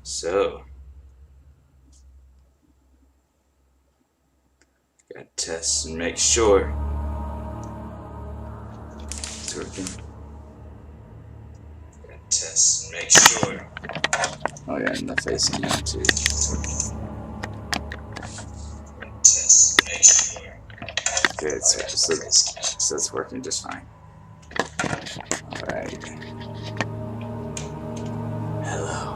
So, gotta test and make sure it's working. Gotta test and make sure. Oh yeah, and the facing now too. It's working. Gotta test and make sure. Good, so it's working just fine. Alright. Hello.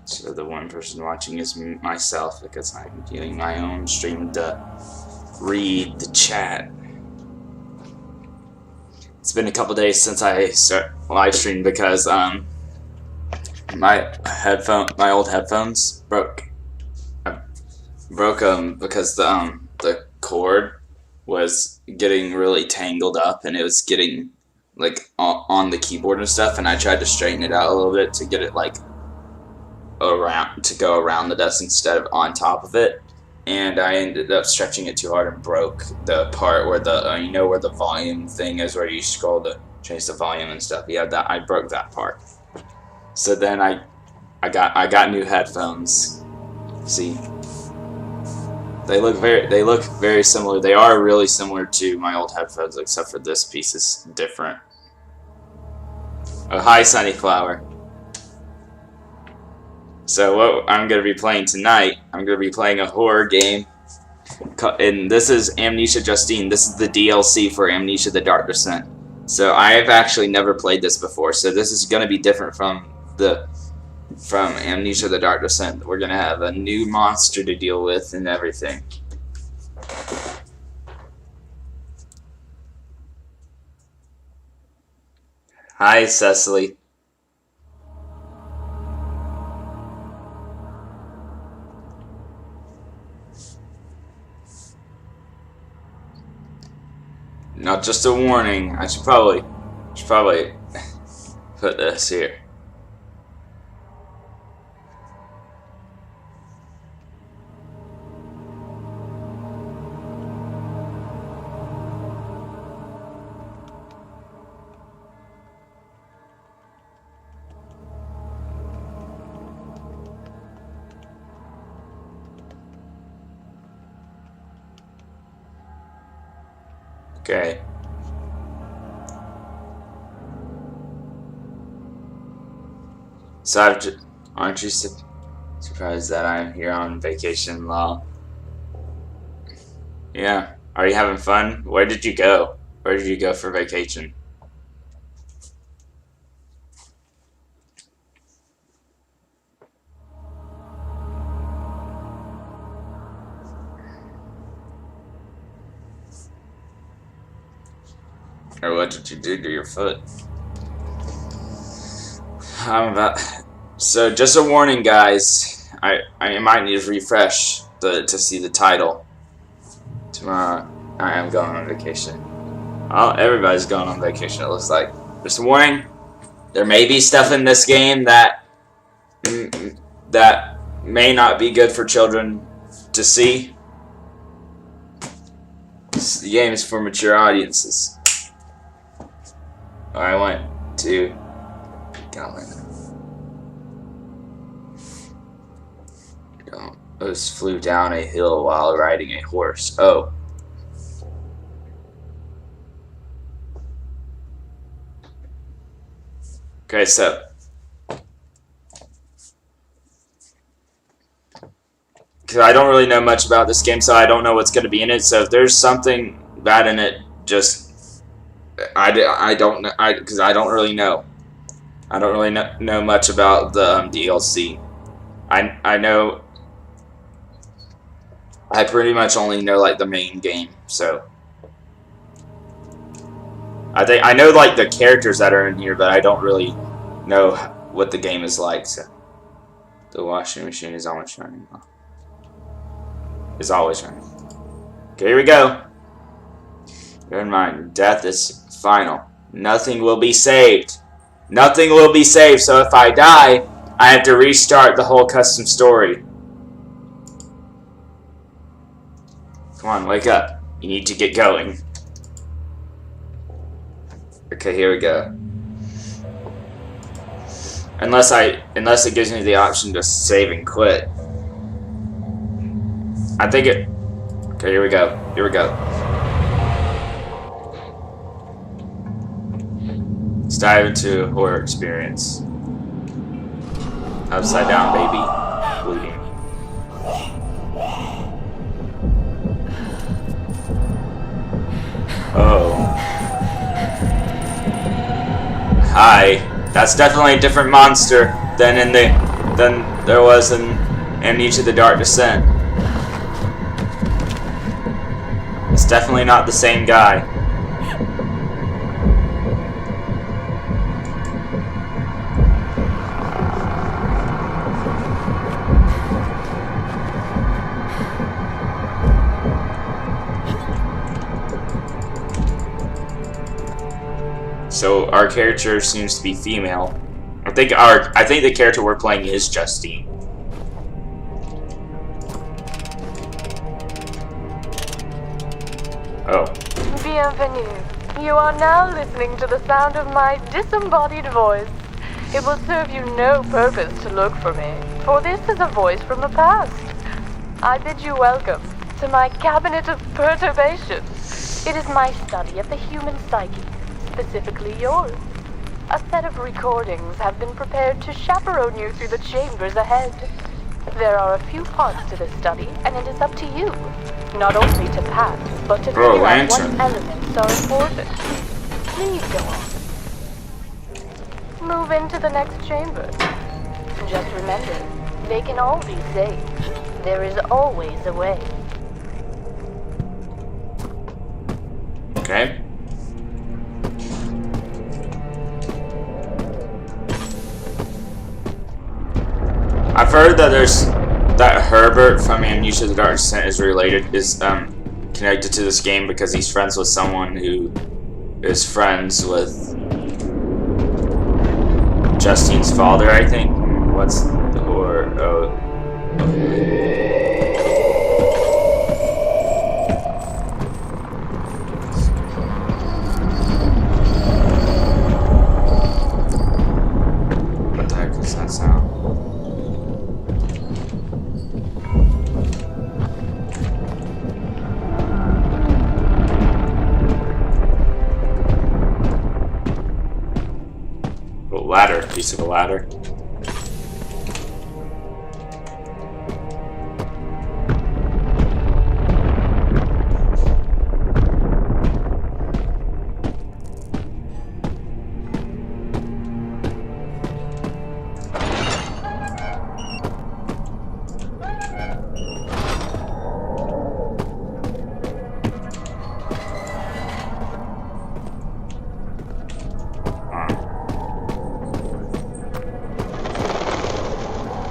So the one person watching is myself because I'm doing my own stream to read the chat. It's been a couple days since I live streamed because my old headphones broke. I broke them because the cord was getting really tangled up and it was getting like on the keyboard and stuff, and I tried to straighten it out a little bit to get it like go around the desk instead of on top of it, and I ended up stretching it too hard and broke the part where the you know where the volume thing is, where you scroll to change the volume and stuff. Yeah, that I broke that part. So then I got new headphones. See, they look very similar. They are really similar to my old headphones, except for this piece is different. Oh, hi, Sunnyflower. So what I'm going to be playing tonight, I'm going to be playing a horror game, and this is Amnesia Justine. This is the DLC for Amnesia: The Dark Descent. So I have actually never played this before, so this is going to be different from Amnesia: The Dark Descent. We're going to have a new monster to deal with and everything. Hi, Cecily. Now, just a warning. I should probably put this here. Okay. So aren't you surprised that I'm here on vacation, lol? Yeah. Are you having fun? Where did you go? Where did you go for vacation? Or what did you do to your foot? So just a warning, guys. I might need to refresh to see the title. Tomorrow I am going on vacation. Oh, everybody's going on vacation, it looks like. Just a warning. There may be stuff in this game that may not be good for children to see. The game is for mature audiences. I went to flew down a hill while riding a horse. Oh. Okay, so because I don't really know much about this game, so I don't know what's going to be in it. So if there's something bad in it, just I don't know, because I don't really know. I don't really know much about the DLC. I know. I pretty much only know like the main game, so I know like the characters that are in here, but I don't really know what the game is like. So the washing machine is always running. Is always running. Okay, here we go. Bear in mind, death is final. Nothing will be saved. Nothing will be saved. So if I die, I have to restart the whole custom story. Come on, wake up. You need to get going. Okay, here we go. Unless it gives me the option to save and quit. I think it... Okay, here we go. Here we go. Let's dive into a horror experience. Upside down baby. Bleeding. Oh. Hi. That's definitely a different monster than there was in Amnesia: The Dark Descent. It's definitely not the same guy. So our character seems to be female. I think the character we're playing is Justine. Oh. Bienvenue. You are now listening to the sound of my disembodied voice. It will serve you no purpose to look for me, for this is a voice from the past. I bid you welcome to my cabinet of perturbation. It is my study of the human psyche, specifically yours. A set of recordings have been prepared to chaperone you through the chambers ahead. There are a few parts to this study, and it is up to you, not only to pass, but to figure out what elements are important. Please go on. Move into the next chamber. Just remember, they can all be saved. There is always a way. Okay. I've heard that Herbert from Amnesia: The Dark Descent is connected to this game because he's friends with someone who is friends with Justine's father, I think. What the heck is that sound? Ladder, piece of a ladder.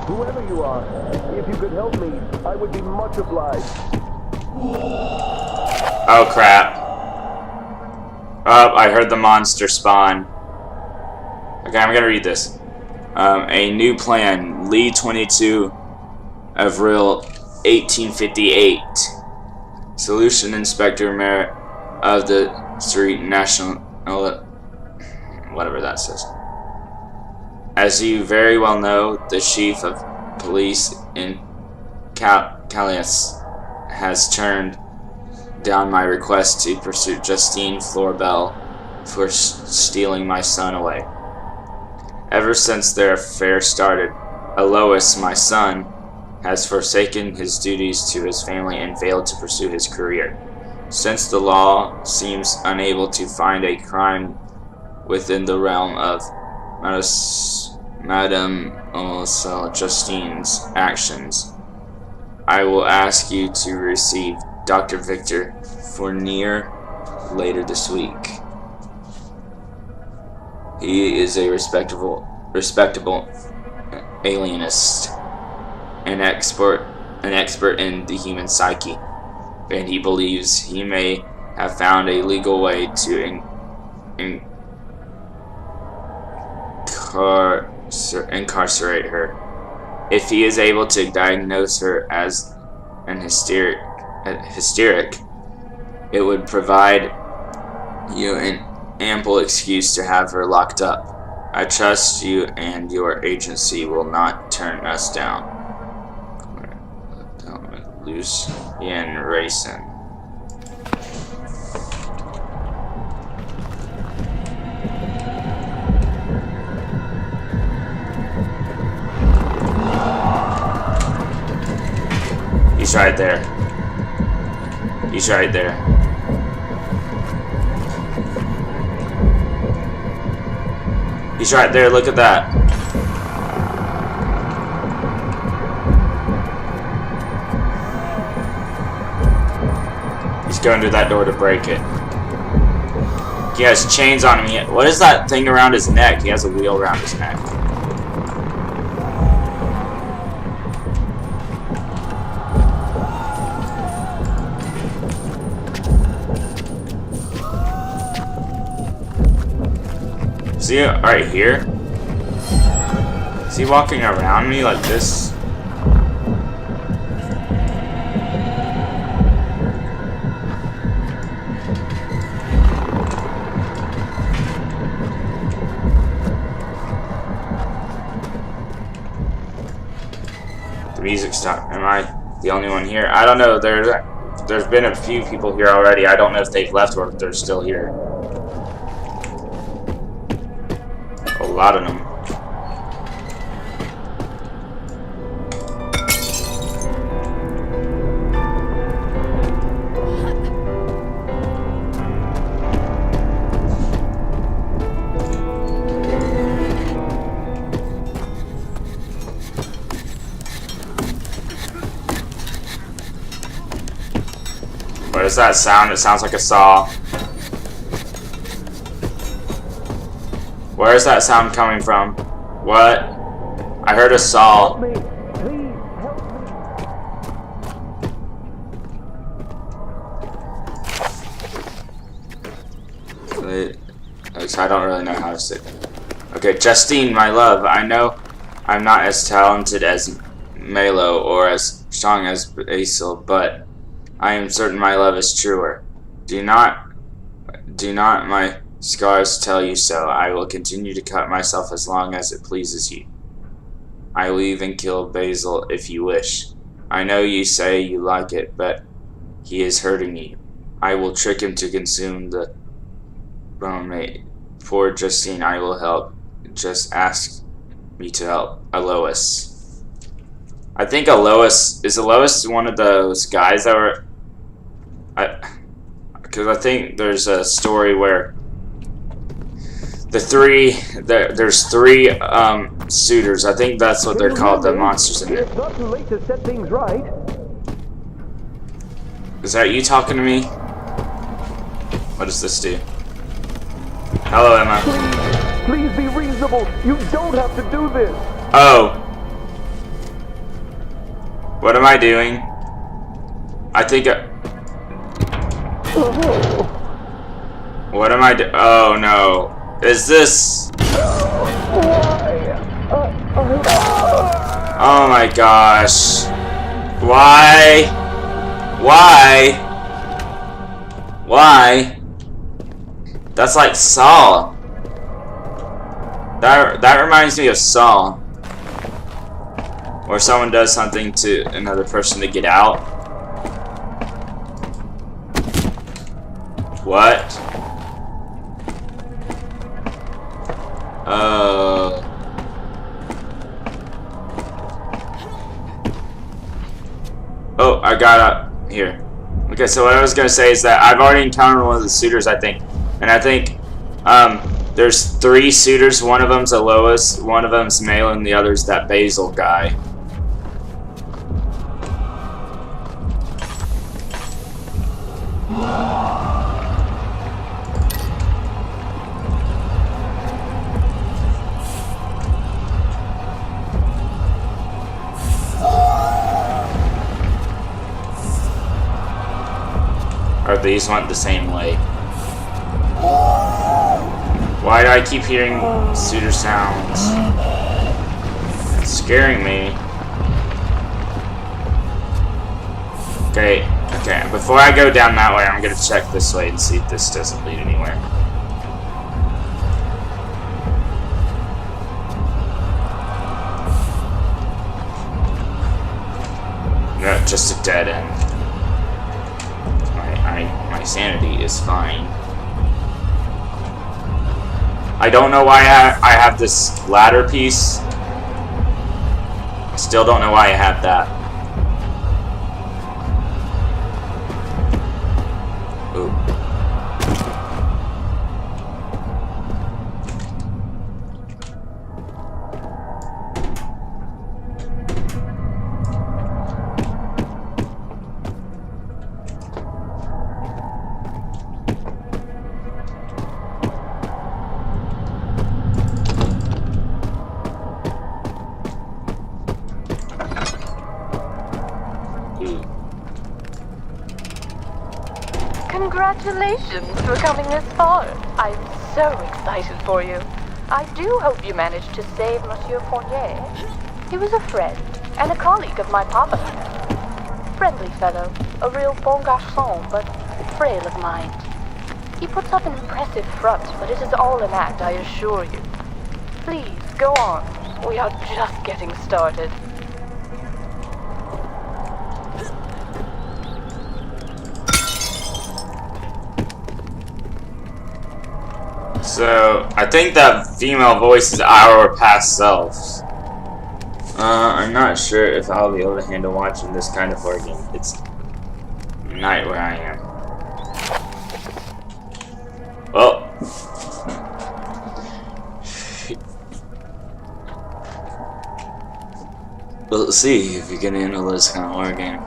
Whoever you are, if you could help me, I would be much obliged. Oh crap. Oh, I heard the monster spawn. Okay, I'm gonna read this. A new plan, Lee 22, Avril 1858. Solution Inspector Merit of the Street National... whatever that says. As you very well know, the chief of police in Calais has turned down my request to pursue Justine Florbell for stealing my son away. Ever since their affair started, Alois, my son, has forsaken his duties to his family and failed to pursue his career. Since the law seems unable to find a crime within the realm of Madame Justine's actions, I will ask you to receive Dr. Victor Fournier later this week. He is a respectable alienist, an expert in the human psyche, and he believes he may have found a legal way to incarcerate her. If he is able to diagnose her as an hysteric, it would provide you an ample excuse to have her locked up. I trust you and your agency will not turn us down. Lucian Racing. He's right there. He's right there. He's right there, look at that. He's going to that door to break it. He has chains on him. What is that thing around his neck? He has a wheel around his neck. Is he right here? Is he walking around me like this? The music stopped. Am I the only one here? I don't know. There's been a few people here already. I don't know if they've left or if they're still here. A lot of them. What is that sound? It sounds like a saw. Where is that sound coming from? What? I heard a saw. Help me. Please, help me. I don't really know how to say it. Okay, Justine, my love, I know I'm not as talented as Malo or as strong as Basil, but I am certain my love is truer. Do not my scars tell you so. I will continue to cut myself as long as it pleases you. I will even kill Basil if you wish. I know you say you like it, but he is hurting you. I will trick him to consume the bone mate. Poor Justine, I will help. Just ask me to help. Alois. I think Alois is one of those guys that were. Because I think there's a story where there's three suitors. I think that's what they're called, the monsters in it. It's not too late to set things right. Is that you talking to me? What does this do? Hello, Emma. Please be reasonable. You don't have to do this. Oh. What am I doing? I think what am I oh no. Is this... Oh my gosh. Why? Why? Why? That's like Saw. That reminds me of Saw. Where someone does something to another person to get out. What? Oh, I got up here. Okay, so what I was gonna say is that I've already encountered one of the suitors, I think. And I think there's 3 suitors. One of them's Alois, one of them's male, and the other's that Basil guy. Or these went the same way. Why do I keep hearing suitor sounds? It's scaring me. Okay, Okay, before I go down that way, I'm gonna check this way and see if this doesn't lead anywhere. No, just a dead end. My sanity is fine. I don't know why I have this ladder piece. I still don't know why I have that. Ooh. Congratulations for coming this far. I'm so excited for you. I do hope you managed to save Monsieur Fournier. He was a friend and a colleague of my papa. Friendly fellow, a real bon garçon, but frail of mind. He puts up an impressive front, but it is all an act, I assure you. Please, go on. We are just getting started. So, I think that female voice is our past selves. I'm not sure if I'll be able to handle watching this kind of horror game. It's night where I am. Well. Let's see if you can handle this kind of horror game.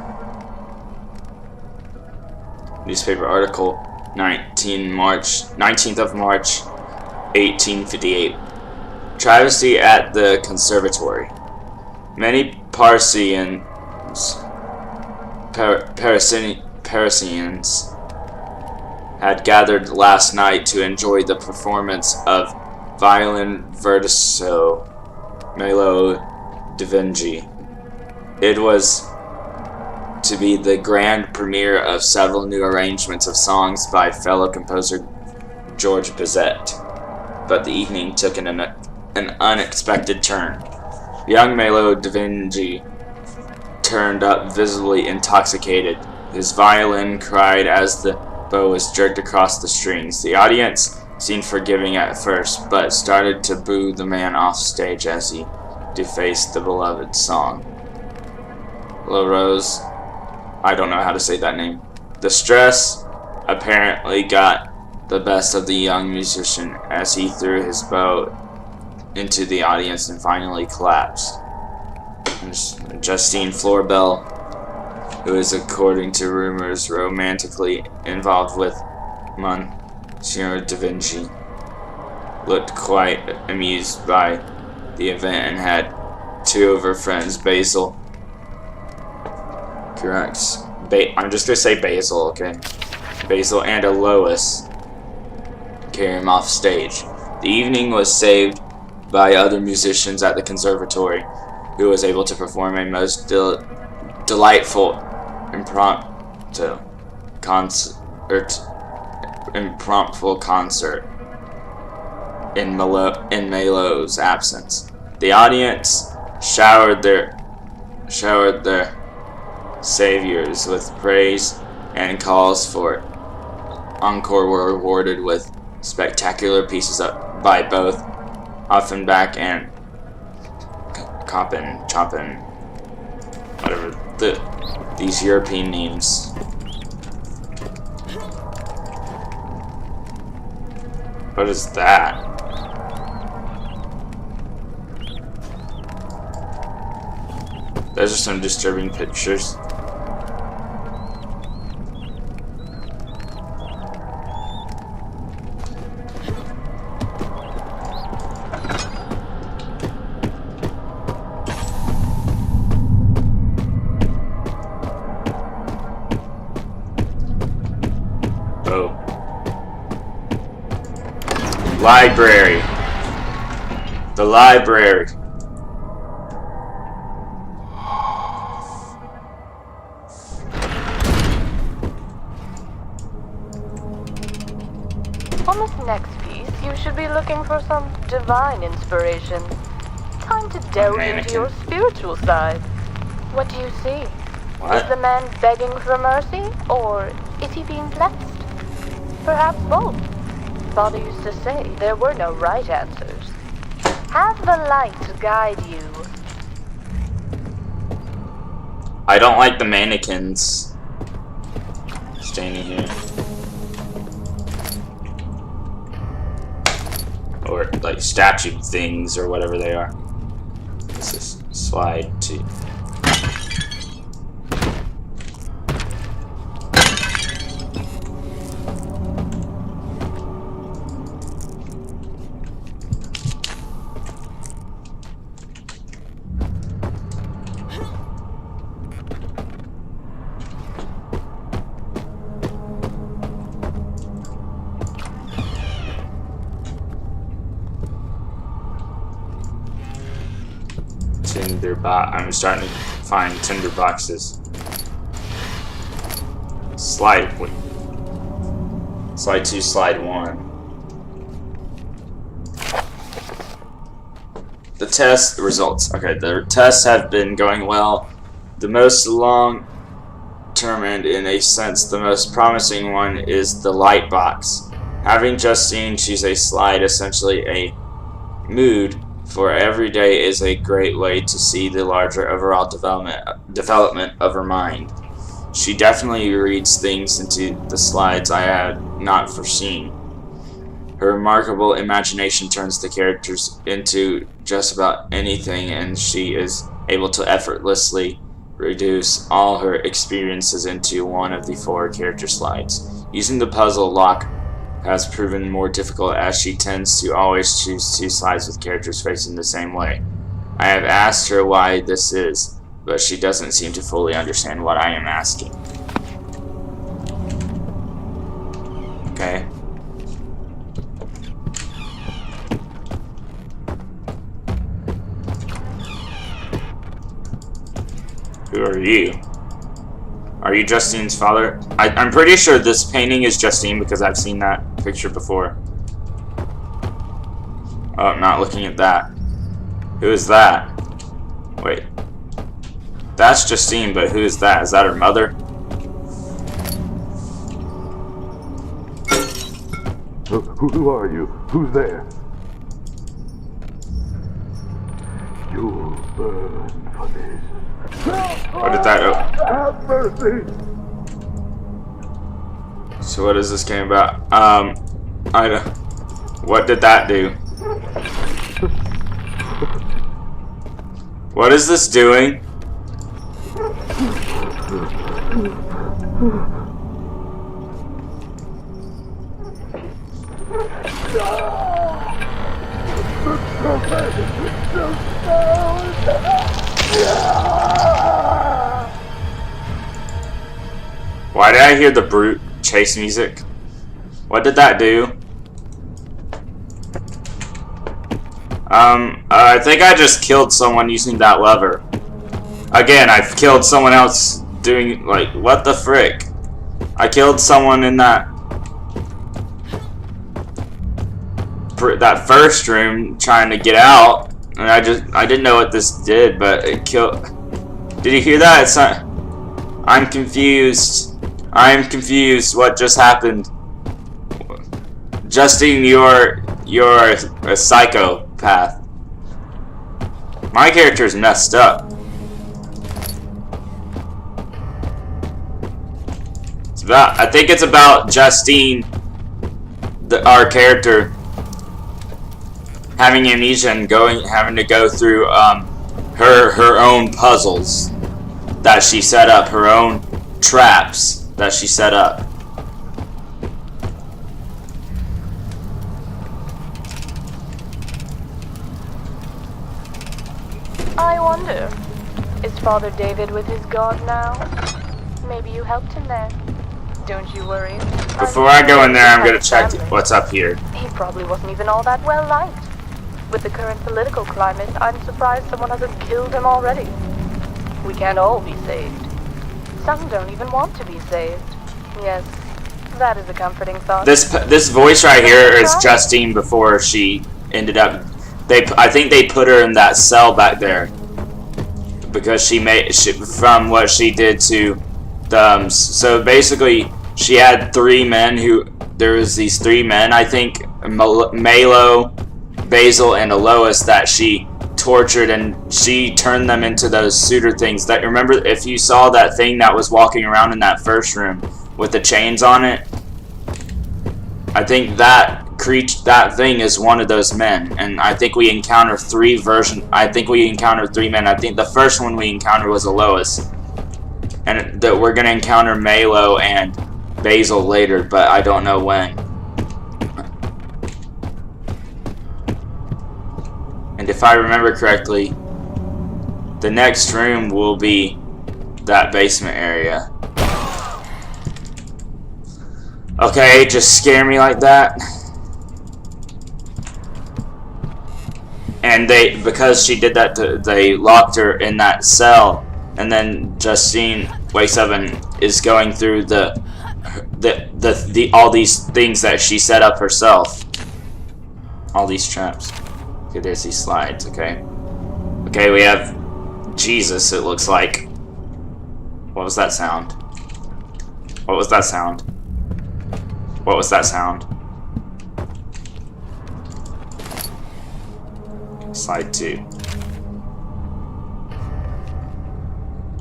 Newspaper article, 19th of March, 1858. Travesty at the conservatory. Many Parisians had gathered last night to enjoy the performance of violin virtuoso Melo da Vinci. It was to be the grand premiere of several new arrangements of songs by fellow composer George Bizet. But the evening took an unexpected turn. Young Melo da Vinci turned up visibly intoxicated. His violin cried as the bow was jerked across the strings. The audience seemed forgiving at first, but started to boo the man off stage as he defaced the beloved song. La Rose, I don't know how to say that name. The stress apparently got the best of the young musician as he threw his bow into the audience and finally collapsed. Justine Florbell, who is, according to rumors, romantically involved with Monsieur da Vinci, looked quite amused by the event and had two of her friends, Basil. Correct. I'm just gonna say Basil, okay? Basil and a Lois carry him off stage. The evening was saved by other musicians at the conservatory, who was able to perform a most delightful impromptu concert in Melo's absence. The audience showered their saviors with praise, and calls for encore were rewarded with spectacular pieces by both Offenbach and Chopin, whatever these European names. What is that? Those are some disturbing pictures. Oh. Library. The library. On this next piece, you should be looking for some divine inspiration. Time to delve into your spiritual side. What do you see? What? Is the man begging for mercy, or is he being blessed? Perhaps both. Father used to say there were no right answers. Have the light guide you. I don't like the mannequins standing here. Or like statue things or whatever they are. This is slide 2. I'm starting to find tinder boxes. Slide 2, slide 1. The test results. Okay, the tests have been going well. The most long-term and, in a sense, the most promising one is the light box. Having Justine choose a slide, essentially a mood, for every day is a great way to see the larger overall development of her mind. She definitely reads things into the slides I had not foreseen. Her remarkable imagination turns the characters into just about anything, and she is able to effortlessly reduce all her experiences into one of the 4 character slides. Using the puzzle lock has proven more difficult, as she tends to always choose 2 slides with characters facing the same way. I have asked her why this is, but she doesn't seem to fully understand what I am asking. Okay. Who are you? Are you Justine's father? I'm pretty sure this painting is Justine because I've seen that picture before. Oh, I'm not looking at that. Who is that? Wait. That's Justine, but who is that? Is that her mother? Who are you? Who's there? You'll burn for this. What did that... Have mercy! So what is this game about? I don't... What did that do? What is this doing? Why did I hear the brute chase music? What did that do? I think I just killed someone using that lever. Again, I've killed someone else doing, like, what the frick? I killed someone in that first room trying to get out, and I didn't know what this did, but it killed. Did you hear that? It's not. I'm confused. I'm confused. What just happened? Justine, you're a psychopath. My character's messed up. I think it's about Justine, our character, having amnesia and having to go through her own puzzles that she set up, her own traps that she set up. I wonder, is Father David with his God now? Maybe you helped him there. Don't you worry. Before I go in there, I'm gonna check what's up here. He probably wasn't even all that well liked. With the current political climate, I'm surprised someone hasn't killed him already. We can't all be saved. Some don't even want to be saved. Yes, That is a comforting thought. This voice right here is Justine before she ended up. I think they put her in that cell back there because from what she did to the. So basically, she had 3 men who. There was these 3 men, I think, Malo, Basil, and Alois, that she tortured, and she turned them into those suitor things. That, remember, if you saw that thing that was walking around in that first room with the chains on it, I think that thing is one of those men, and I think we encounter 3 versions. I think we encountered 3 men. I think the first one we encountered was Alois, and that we're gonna encounter Malo and Basil later, but I don't know when. And if I remember correctly, the next room will be that basement area. Okay, just scare me like that. And because she did that, they locked her in that cell, and then Justine wakes up and is going through all these things that she set up herself. All these traps. Okay, there's these slides, okay. Okay, we have Jesus, it looks like. What was that sound? What was that sound? What was that sound? Slide 2.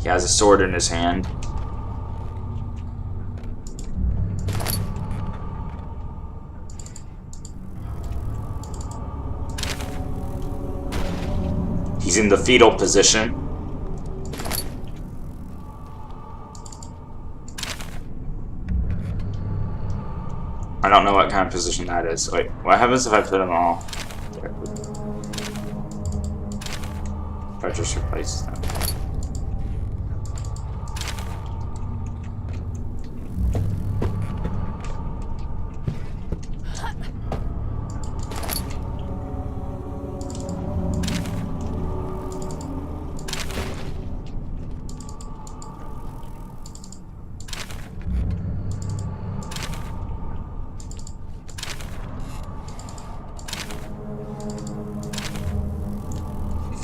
He has a sword in his hand. He's in the fetal position. I don't know what kind of position that is. Wait, what happens if I put them all? If I just replace them.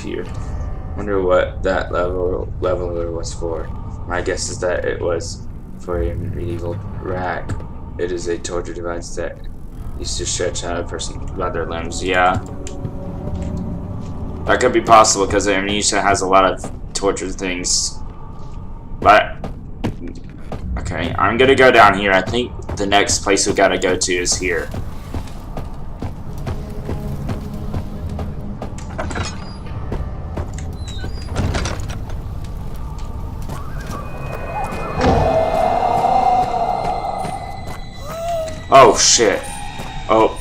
Here. Wonder what that leveler was for. My guess is that it was for a medieval rack. It is a torture device that used to stretch out a person's leather limbs. Yeah. That could be possible because Amnesia has a lot of torture things. But okay, I'm gonna go down here. I think the next place we gotta go to is here. Oh shit. Oh.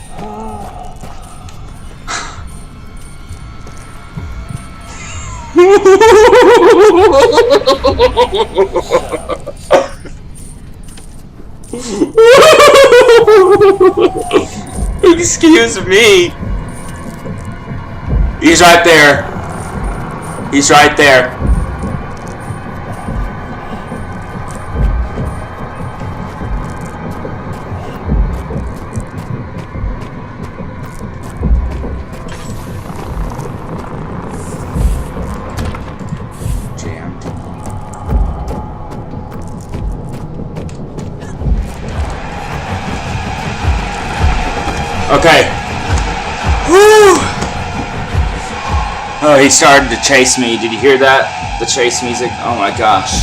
Excuse me. He's right there. He's right there. Okay. Woo! Oh, he started to chase me. Did you hear that? The chase music? Oh my gosh.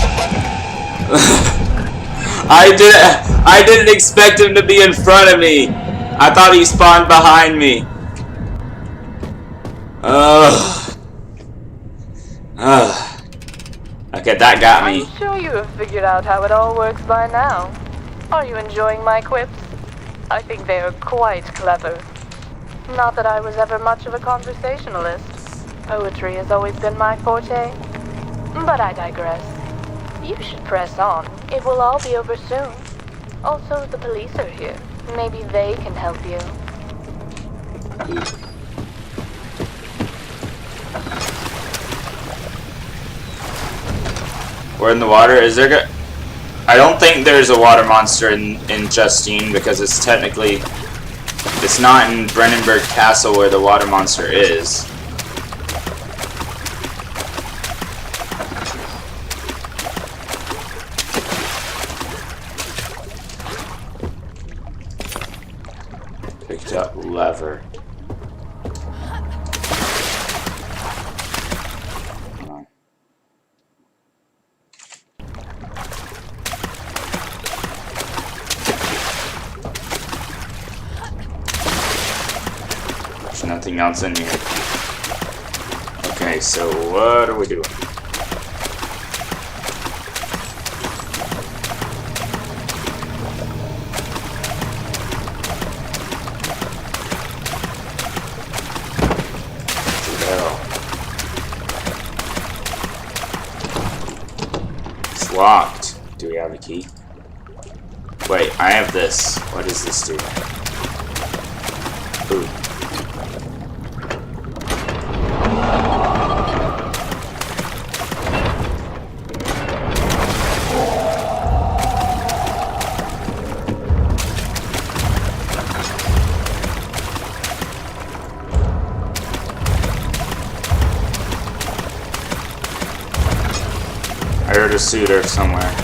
I didn't expect him to be in front of me. I thought he spawned behind me. Ugh. Ugh. Okay, that got me. I'm sure you have figured out how it all works by now. Are you enjoying my quips? I think they are quite clever. Not that I was ever much of a conversationalist. Poetry has always been my forte. But I digress. You should press on. It will all be over soon. Also, the police are here. Maybe they can help you. We're in the water. Is there I don't think there's a water monster in Justine because it's technically it's not in Brennenburg Castle where the water monster is. Picked up lever. There's nothing else in here. Okay, so what are we doing? It's locked. Do we have a key? Wait, I have this. What does this do? Ooh. I heard a suitor somewhere.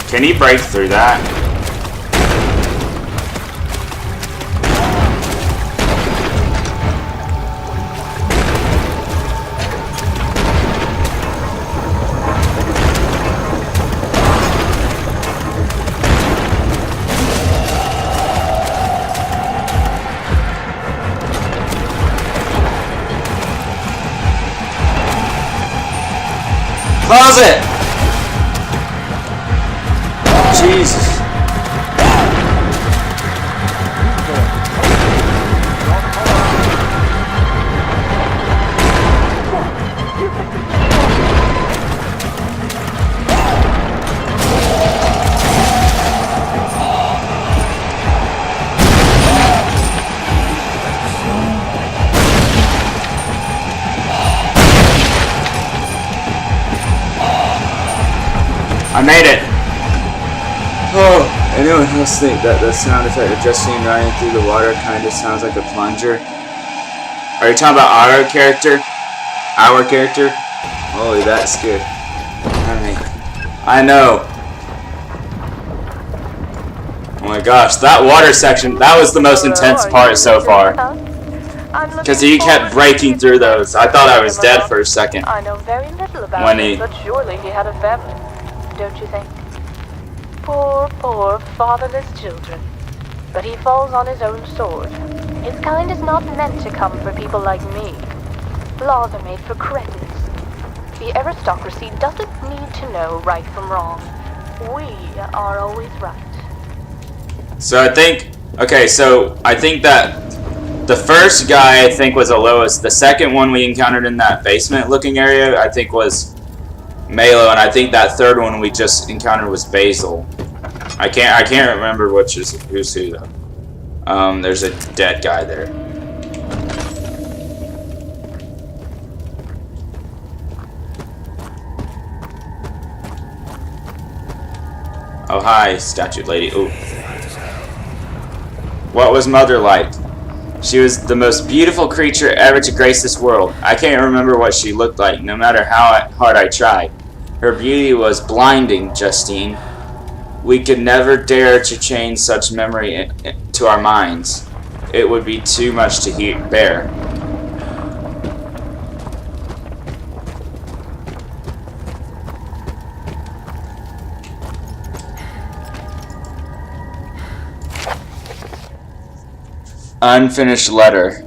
Can he break through that? Close it! Jesus. I made it. Oh, anyone else think that the sound effect of Justine riding through the water kind of sounds like a plunger? Are you talking about our character? Our character? Holy, that's good. I know. Oh my gosh, that water section, that was the most intense part so far. Because he kept breaking through those. I thought I was dead for a second. I know very little about him, but surely he had a family, don't you think? Poor, poor, fatherless children. But he falls on his own sword. His kind is not meant to come for people like me. Laws are made for cretins. The aristocracy doesn't need to know right from wrong. We are always right. So I think, okay, so I think that the first guy I think was the lowest. The second one we encountered in that basement looking area I think was Malo, and I think that third one we just encountered was Basil. I can't remember which is who's who though. There's a dead guy there. Oh hi, statue lady. Ooh. What was Mother like? She was the most beautiful creature ever to grace this world. I can't remember what she looked like, no matter how hard I tried. Her beauty was blinding, Justine. We could never dare to change such memory to our minds. It would be too much to bear. Unfinished letter.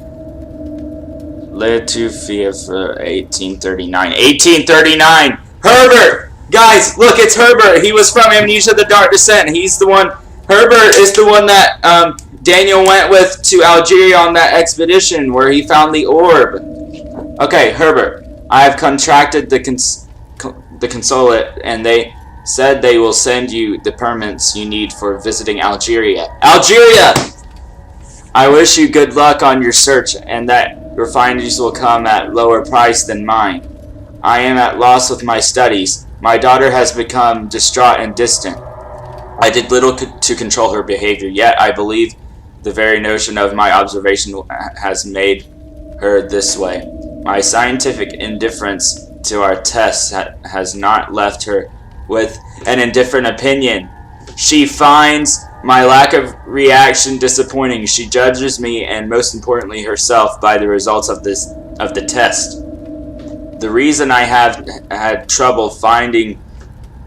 Lived to Fia for 1839. 1839! Herbert! Guys, look, it's Herbert. He was from Amnesia: The Dark Descent. He's the one. Herbert is the one that Daniel went with to Algeria on that expedition where he found the orb. Okay, Herbert, I have contracted the consulate, and they said they will send you the permits you need for visiting Algeria. Algeria! I wish you good luck on your search, and that your findings will come at lower price than mine. I am at loss with my studies. My daughter has become distraught and distant. I did little to control her behavior, yet I believe the very notion of my observation has made her this way. My scientific indifference to our tests has not left her with an indifferent opinion. She finds my lack of reaction disappointing. She judges me, and most importantly herself, by the results of the test. The reason I have had trouble finding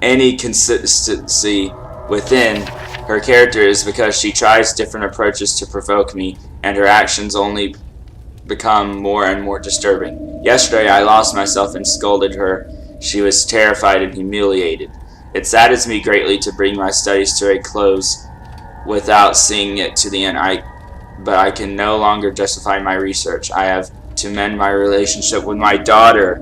any consistency within her character is because she tries different approaches to provoke me, and her actions only become more and more disturbing. Yesterday I lost myself and scolded her. She was terrified and humiliated. It saddens me greatly to bring my studies to a close without seeing it to the end. But I can no longer justify my research. I have to mend my relationship with my daughter.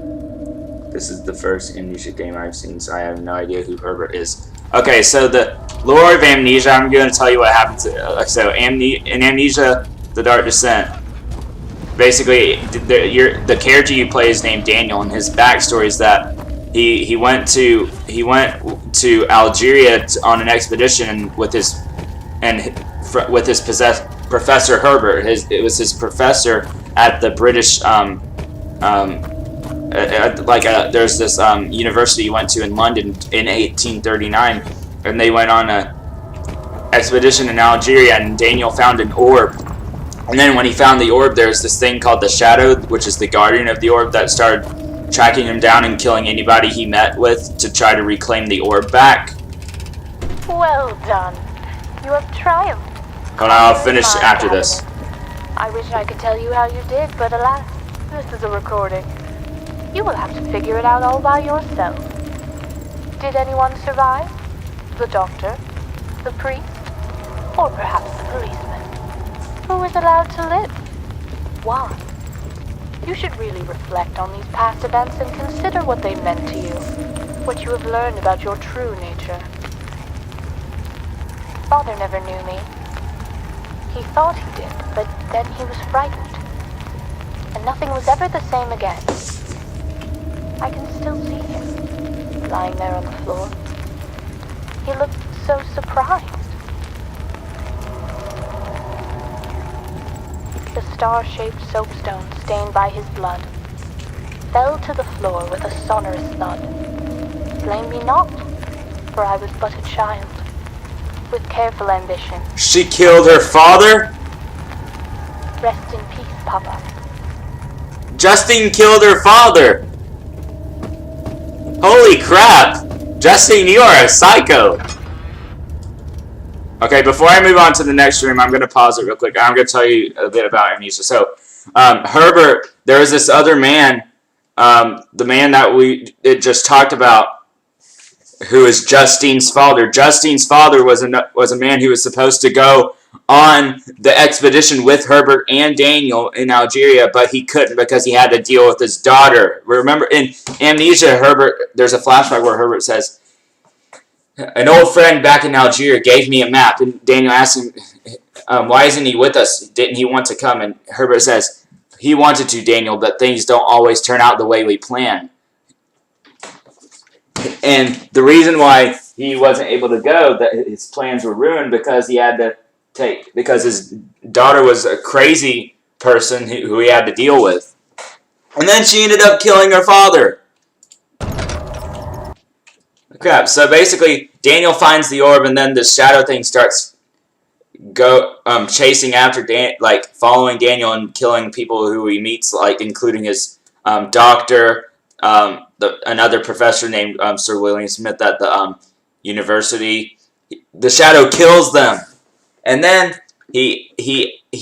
This is the first Amnesia game I've seen, so I have no idea who Herbert is. Okay, so the lore of Amnesia, I'm going to tell you what happens. So, in Amnesia: The Dark Descent, basically, the character you play is named Daniel, and his backstory is that he went to Algeria on an expedition with his professor Herbert. It was his professor at the British there's this university he went to in London in 1839, and they went on a expedition in Algeria, and Daniel found an orb. And then when he found the orb, there's this thing called the Shadow, which is the guardian of the orb, that started tracking him down and killing anybody he met with to try to reclaim the orb back. Well done. You have triumphed. Hold on, I'll finish after this. I wish I could tell you how you did, but alas, this is a recording. You will have to figure it out all by yourself. Did anyone survive? The doctor? The priest? Or perhaps the policeman? Who was allowed to live? Why? You should really reflect on these past events and consider what they meant to you, what you have learned about your true nature. Father never knew me. He thought he did, but then he was frightened, and nothing was ever the same again. I can still see him, lying there on the floor. He looked so surprised. The star-shaped soapstone stained by his blood fell to the floor with a sonorous thud. Blame me not, for I was but a child, with careful ambition. She killed her father? Rest in peace, Papa. Justine killed her father! Holy crap! Justine, you are a psycho! Okay, before I move on to the next stream, I'm going to pause it real quick. I'm going to tell you a bit about Amnesia. So, Herbert, there is this other man, the man that we just talked about, who is Justine's father. Justine's father was a man who was supposed to go on the expedition with Herbert and Daniel in Algeria, but he couldn't because he had to deal with his daughter. Remember, in Amnesia, there's a flashback where Herbert says, an old friend back in Algeria gave me a map, and Daniel asked him, why isn't he with us? Didn't he want to come? And Herbert says, he wanted to, Daniel, but things don't always turn out the way we plan. And the reason why he wasn't able to go, that his plans were ruined, because because his daughter was a crazy person who he had to deal with. And then she ended up killing her father. Crap. So basically, Daniel finds the orb, and then the shadow thing starts chasing after following Daniel and killing people who he meets, including his doctor, another professor named Sir William Smith at the university. The shadow kills them, and then he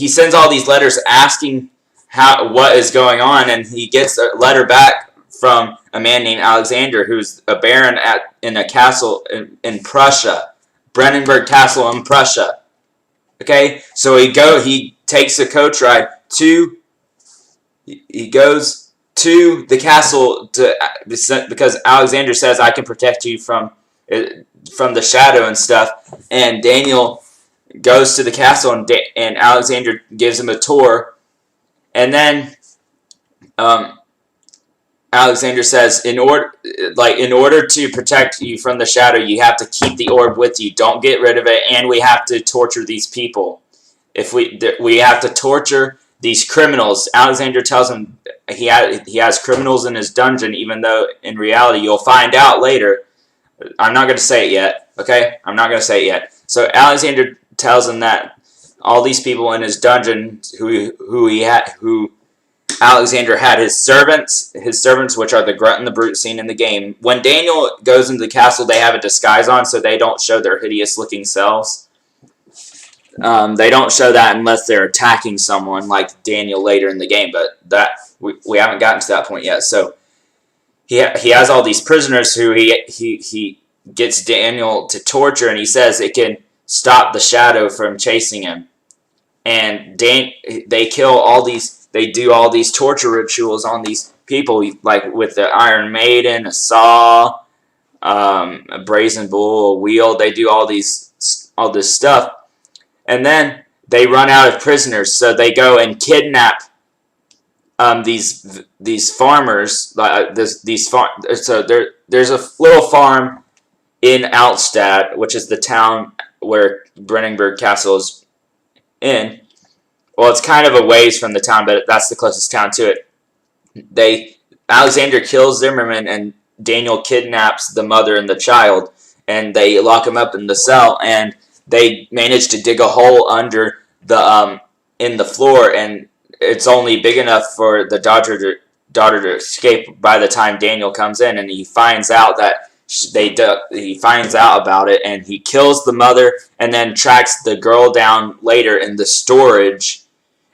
sends all these letters asking what is going on, and he gets a letter back from a man named Alexander, who's a baron in a castle in Prussia, Brennenburg Castle in Prussia. Okay, so he takes a coach ride to. He goes to the castle because Alexander says, "I can protect you from the shadow and stuff." And Daniel goes to the castle, and Alexander gives him a tour, and then Alexander says, in order to protect you from the shadow, you have to keep the orb with you. Don't get rid of it, and we have to torture these people. If we have to torture these criminals. Alexander tells him he has criminals in his dungeon, even though in reality you'll find out later. I'm not going to say it yet. Okay, I'm not going to say it yet. So Alexander tells him that all these people in his dungeon who Alexander had his servants, which are the Grunt and the Brute seen in the game. When Daniel goes into the castle, they have a disguise on, so they don't show their hideous-looking selves. They don't show that unless they're attacking someone, like Daniel later in the game. But we haven't gotten to that point yet. So he has all these prisoners who he gets Daniel to torture, and he says it can stop the shadow from chasing him. And they kill all these. They do all these torture rituals on these people, like with the Iron Maiden, a saw, a brazen bull, a wheel. They do all this stuff, and then they run out of prisoners, so they go and kidnap these farmers. So there's a little farm in Altstadt, which is the town where Brennenburg Castle is in. Well, it's kind of a ways from the town, but that's the closest town to it. Alexander kills Zimmerman, and Daniel kidnaps the mother and the child, and they lock him up in the cell, and they manage to dig a hole under in the floor, and it's only big enough for the daughter to escape by the time Daniel comes in, and he finds out that he finds out about it, and he kills the mother, and then tracks the girl down later in the storage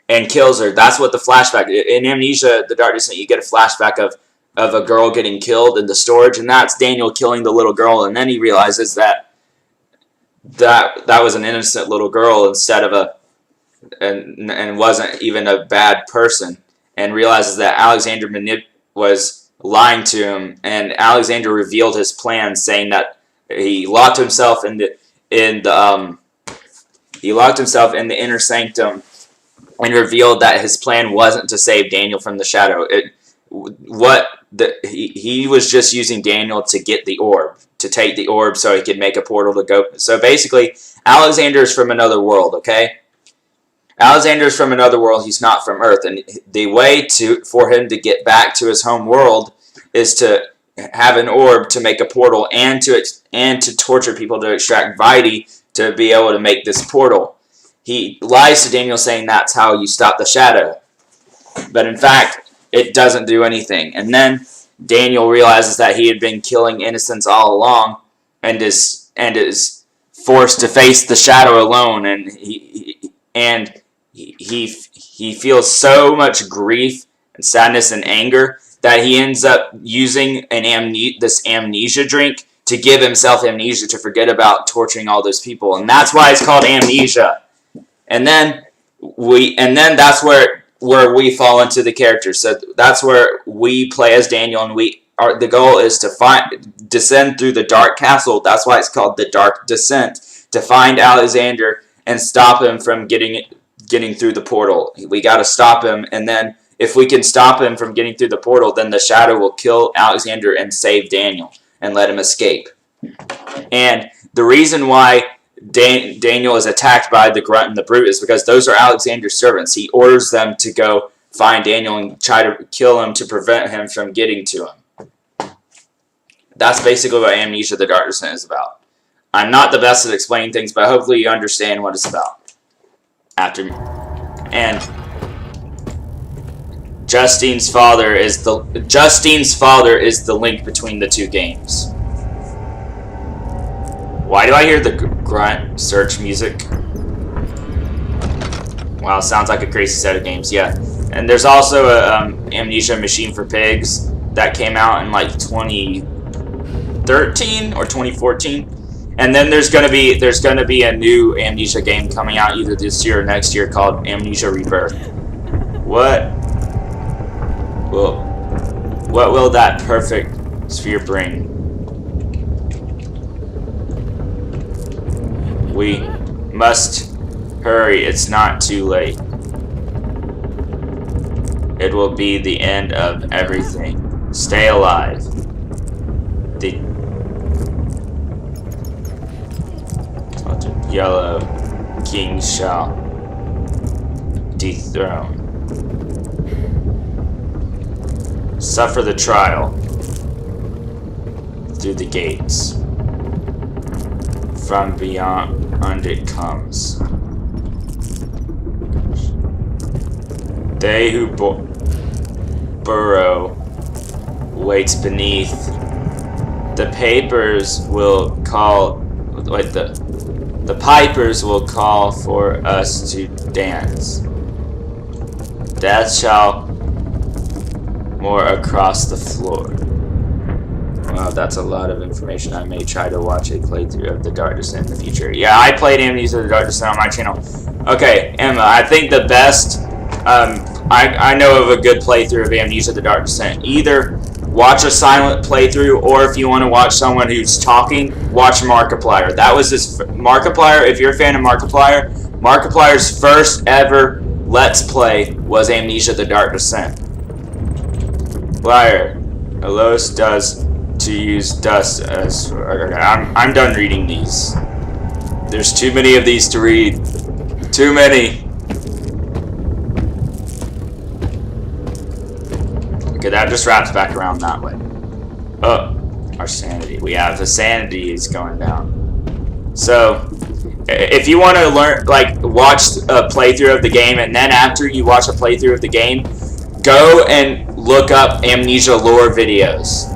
and kills her. That's what the flashback in Amnesia, the Dark Descent. You get a flashback of a girl getting killed in the storage, and that's Daniel killing the little girl, and then he realizes that was an innocent little girl instead of and wasn't even a bad person, and realizes that Alexander was lying to him, and Alexander revealed his plan, saying that he locked himself in the inner sanctum, and revealed that his plan wasn't to save Daniel from the shadow. He was just using Daniel to get the orb, to take the orb so he could make a portal to go. So basically, Alexander's from another world, okay? Alexander's from another world. He's not from Earth, and the way for him to get back to his home world is to have an orb to make a portal, and to torture people to extract Vitae to be able to make this portal. He lies to Daniel, saying that's how you stop the shadow, but in fact it doesn't do anything. And then Daniel realizes that he had been killing innocents all along, and is forced to face the shadow alone, and he feels so much grief and sadness and anger that he ends up using this amnesia drink to give himself amnesia, to forget about torturing all those people, and that's why it's called Amnesia. And then that's where we fall into the characters. So that's where we play as Daniel, and the goal is to descend through the dark castle. That's why it's called the Dark Descent, to find Alexander and stop him from getting through the portal. We got to stop him, and then if we can stop him from getting through the portal, then the shadow will kill Alexander and save Daniel and let him escape. And the reason why Daniel is attacked by the Grunt and the Brute is because those are Alexander's servants. He orders them to go find Daniel and try to kill him to prevent him from getting to him. That's basically what Amnesia: The Dark Descent is about. I'm not the best at explaining things, but hopefully you understand what it's about. And Justine's father is the link between the two games. Why do I hear the Grunt search music? Wow, sounds like a crazy set of games. Yeah, and there's also a Amnesia Machine for Pigs, that came out in like 2013 or 2014. And then there's gonna be a new Amnesia game coming out either this year or next year called Amnesia Rebirth. What will that perfect sphere bring? We must hurry, it's not too late. It will be the end of everything. Stay alive. The Yellow King shall dethrone. Suffer the trial through the gates. From beyond it comes. They who burrow waits beneath. The papers will call. Wait, the pipers will call for us to dance. Death shall more across the floor. Wow, that's a lot of information. I may try to watch a playthrough of The Dark Descent in the future. Yeah, I played Amnesia The Dark Descent on my channel. Okay, Emma, I think the best, I know of a good playthrough of Amnesia The Dark Descent. Either watch a silent playthrough, or if you want to watch someone who's talking, watch Markiplier. That was his, Markiplier, if you're a fan of Markiplier, Markiplier's first ever Let's Play was Amnesia The Dark Descent. Liar. Elos does to use dust as... I'm done reading these. There's too many of these to read. Too many. Okay, that just wraps back around that way. Oh, our sanity. We have the sanity is going down. So, if you want to learn, like, watch a playthrough of the game, and then after you watch a playthrough of the game, go and look up Amnesia lore videos.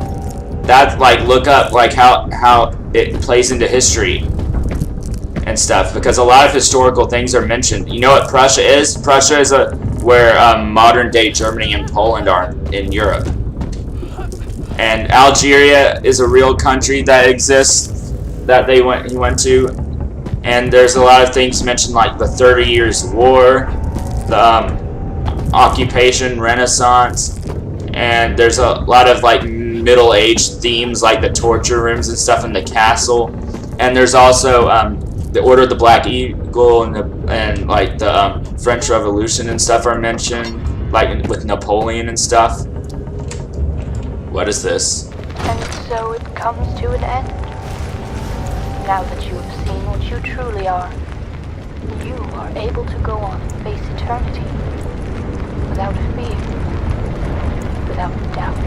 That's like, look up like how it plays into history and stuff, because a lot of historical things are mentioned. You know what Prussia is? Prussia is where modern day Germany and Poland are in Europe. And Algeria is a real country that exists that he went to. And there's a lot of things mentioned, like the 30 Years' War, the occupation, Renaissance, and there's a lot of like middle-aged themes, like the torture rooms and stuff in the castle. And there's also the Order of the Black Eagle and like the French Revolution and stuff are mentioned, like with Napoleon and stuff. What is this? And so it comes to an end. Now that you have seen what you truly are, you are able to go on and face eternity without fear, without doubt.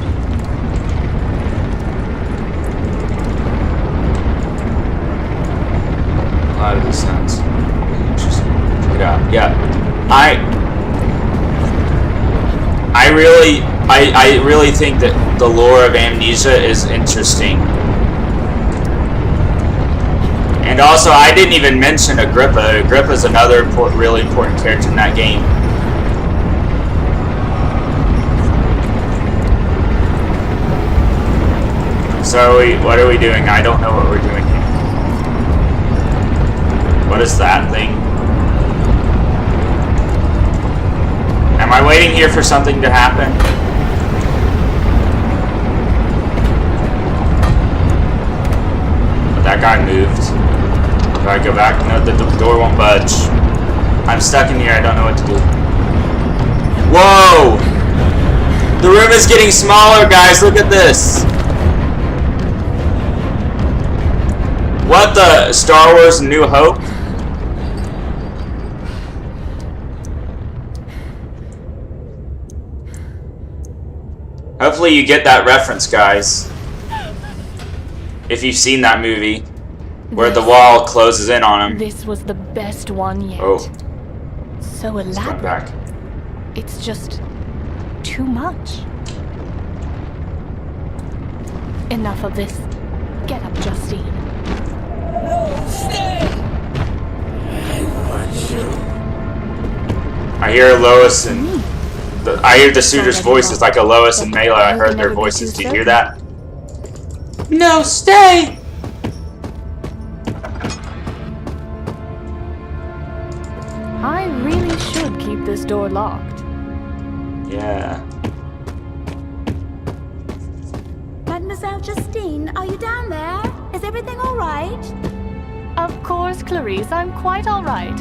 A lot of these sounds. Interesting. Yeah. I really think that the lore of Amnesia is interesting. And also, I didn't even mention Agrippa. Agrippa's another really important character in that game. So, what are we doing? I don't know what we're doing here. What is that thing? Am I waiting here for something to happen? But that guy moved. Do I go back? No, the door won't budge. I'm stuck in here. I don't know what to do. Whoa! The room is getting smaller, guys. Look at this. What the? Star Wars New Hope? Hopefully you get that reference, guys. If you've seen that movie, where the wall closes in on him. This was the best one yet. Oh. So It's going back. elaborate. It's just too much. Enough of this. Get up, Justine. I hear Lois and I hear the suitor's voice is like a Lois and Mela. I heard their voices. Do you hear that? No, stay! I really should keep this door locked. Yeah. Mademoiselle Justine, are you down there? Is everything all right? Of course, Clarice, I'm quite all right.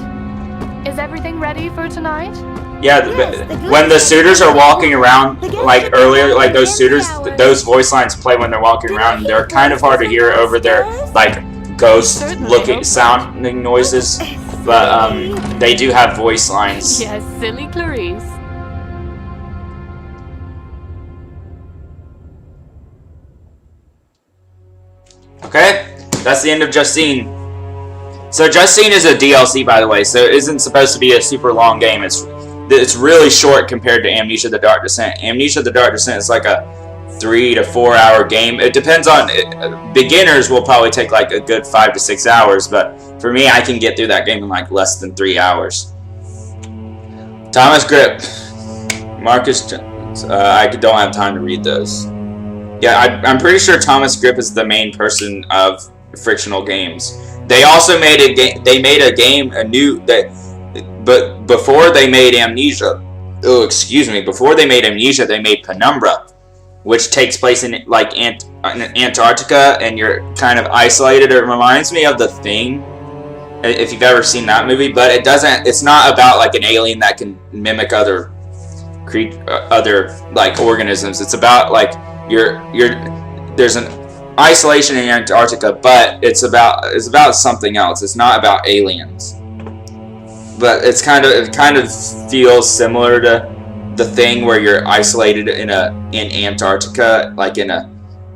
Is everything ready for tonight? Yeah, Yes, when the suitors are walking around, The guests like are earlier, like gathered those in suitors, showers. those voice lines play when they're walking around, and they're kind of hard to hear over their, like, ghost-looking sounding noises, but, they do have voice lines. Yes, silly Clarice. Okay, that's the end of Justine. So Justine is a DLC, by the way, so it isn't supposed to be a super long game. It's really short compared to Amnesia: The Dark Descent. Amnesia: The Dark Descent is like a 3 to 4 hour game. It depends on beginners will probably take like a good 5 to 6 hours, but for me, I can get through that game in like less than 3 hours. Thomas Grip, Marcus. I don't have time to read those. Yeah, I'm pretty sure Thomas Grip is the main person of Frictional Games. They also made a game. They made a game, but before they made Amnesia, before they made Amnesia, they made Penumbra, which takes place in like Antarctica, and you're kind of isolated. It reminds me of The Thing, if you've ever seen that movie, but it doesn't. It's not about like an alien that can mimic other like organisms. It's about like there's an isolation in Antarctica, but it's about something else. It's not about aliens, but it kind of feels similar to The Thing, where you're isolated in Antarctica, like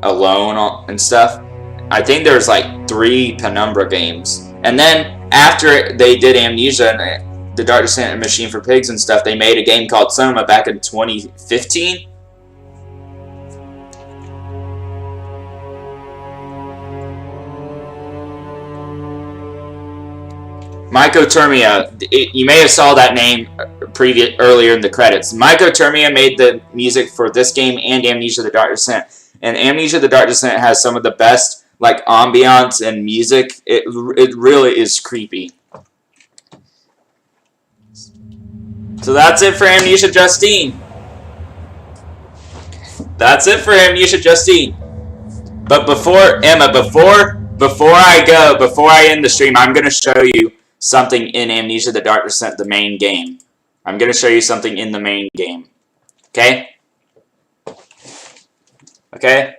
alone and stuff. I think there's like 3 Penumbra games, and then after they did Amnesia and The Dark Descent and Machine for Pigs and stuff, they made a game called Soma back in 2015. Mycotermia, you may have saw that name earlier in the credits. Mycotermia made the music for this game and Amnesia: The Dark Descent. And Amnesia: The Dark Descent has some of the best like ambiance and music. It really is creepy. So that's it for Amnesia Justine. That's it for Amnesia Justine. But before I end the stream, I'm gonna show you something in Amnesia: The Dark Descent, the main game. I'm going to show you something in the main game. Okay? Okay?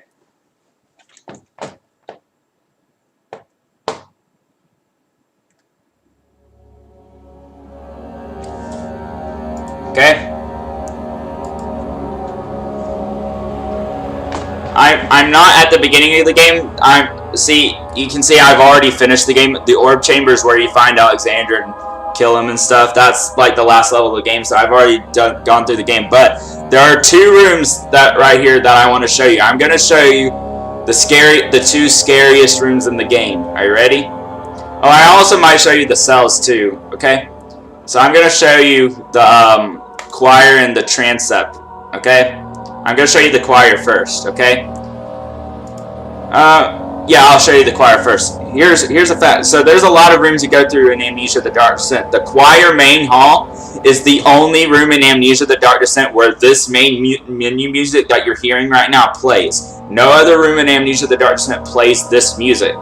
Okay? I'm not at the beginning of the game. You can see I've already finished the game. The orb chamber is where you find Alexander and kill him and stuff. That's like the last level of the game, so I've already gone through the game. But there are 2 rooms right here that I want to show you. I'm going to show you the 2 scariest rooms in the game. Are you ready? Oh, I also might show you the cells too. Okay? So I'm going to show you the choir and the transept. Okay? I'm going to show you the choir first. Okay? Yeah, I'll show you the choir first. Here's a fact. So there's a lot of rooms you go through in Amnesia: The Dark Descent. The choir main hall is the only room in Amnesia: The Dark Descent where this main menu music that you're hearing right now plays. No other room in Amnesia: The Dark Descent plays this music.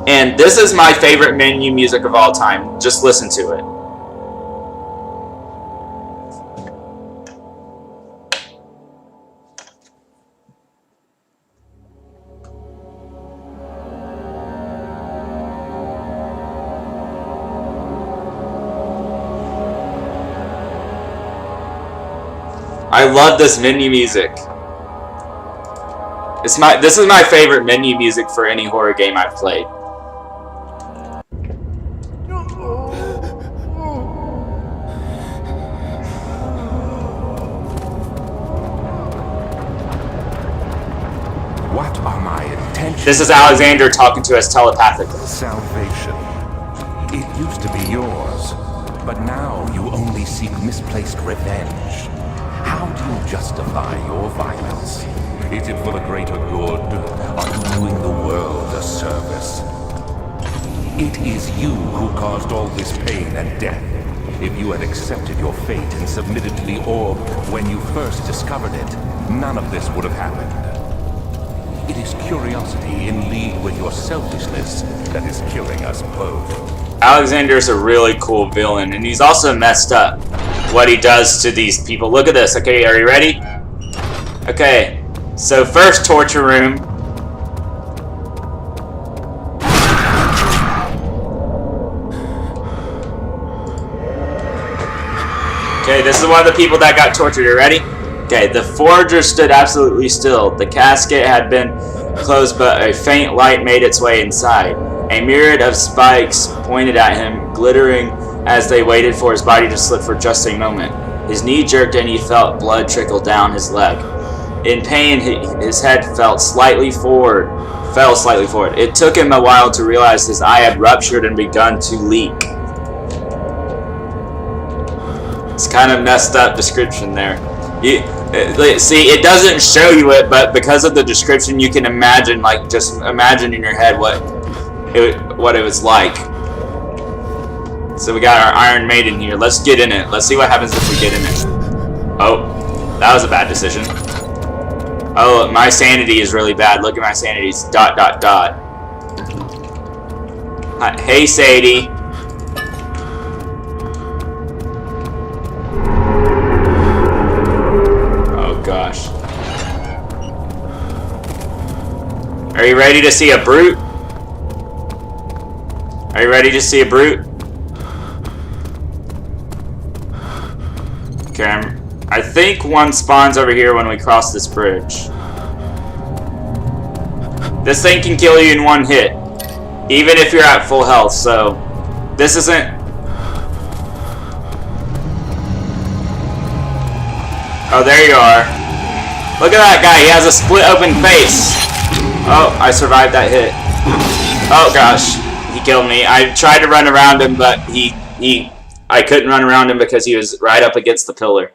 And this is my favorite menu music of all time. Just listen to it. I love this menu music. This is my favorite menu music for any horror game I've played. What are my intentions? This is Alexander talking to us telepathically. Salvation. It used to be yours, but now you only simply seek misplaced revenge? How do you justify your violence? Is it for the greater good? Are you doing the world a service? It is you who caused all this pain and death. If you had accepted your fate and submitted to the orb when you first discovered it, none of this would have happened. It is curiosity in league with your selfishness that is killing us both. Alexander's a really cool villain, and he's also messed up what he does to these people. Look at this. Okay, are you ready? Okay, so first torture room. Okay, this is one of the people that got tortured. You ready? Okay, the forager stood absolutely still. The casket had been closed, but a faint light made its way inside. A myriad of spikes pointed at him, glittering as they waited for his body to slip for just a moment. His knee jerked and he felt blood trickle down his leg. In pain, his head fell slightly forward. It took him a while to realize his eye had ruptured and begun to leak. It's kind of messed up description there. See, it doesn't show you it, but because of the description, you can imagine, like, just imagine in your head what it was like. So we got our Iron Maiden here. Let's get in it. Let's see what happens if we get in it. Oh, that was a bad decision. Oh, my sanity is really bad. Look at my sanity. It's ... Hey, Sadie. Gosh. Are you ready to see a brute? Are you ready to see a brute? Okay, I think one spawns over here when we cross this bridge. This thing can kill you in one hit, even if you're at full health, so this isn't... Oh, there you are. Look at that guy. He has a split open face. Oh, I survived that hit. Oh, gosh. He killed me. I tried to run around him, but I couldn't run around him because he was right up against the pillar.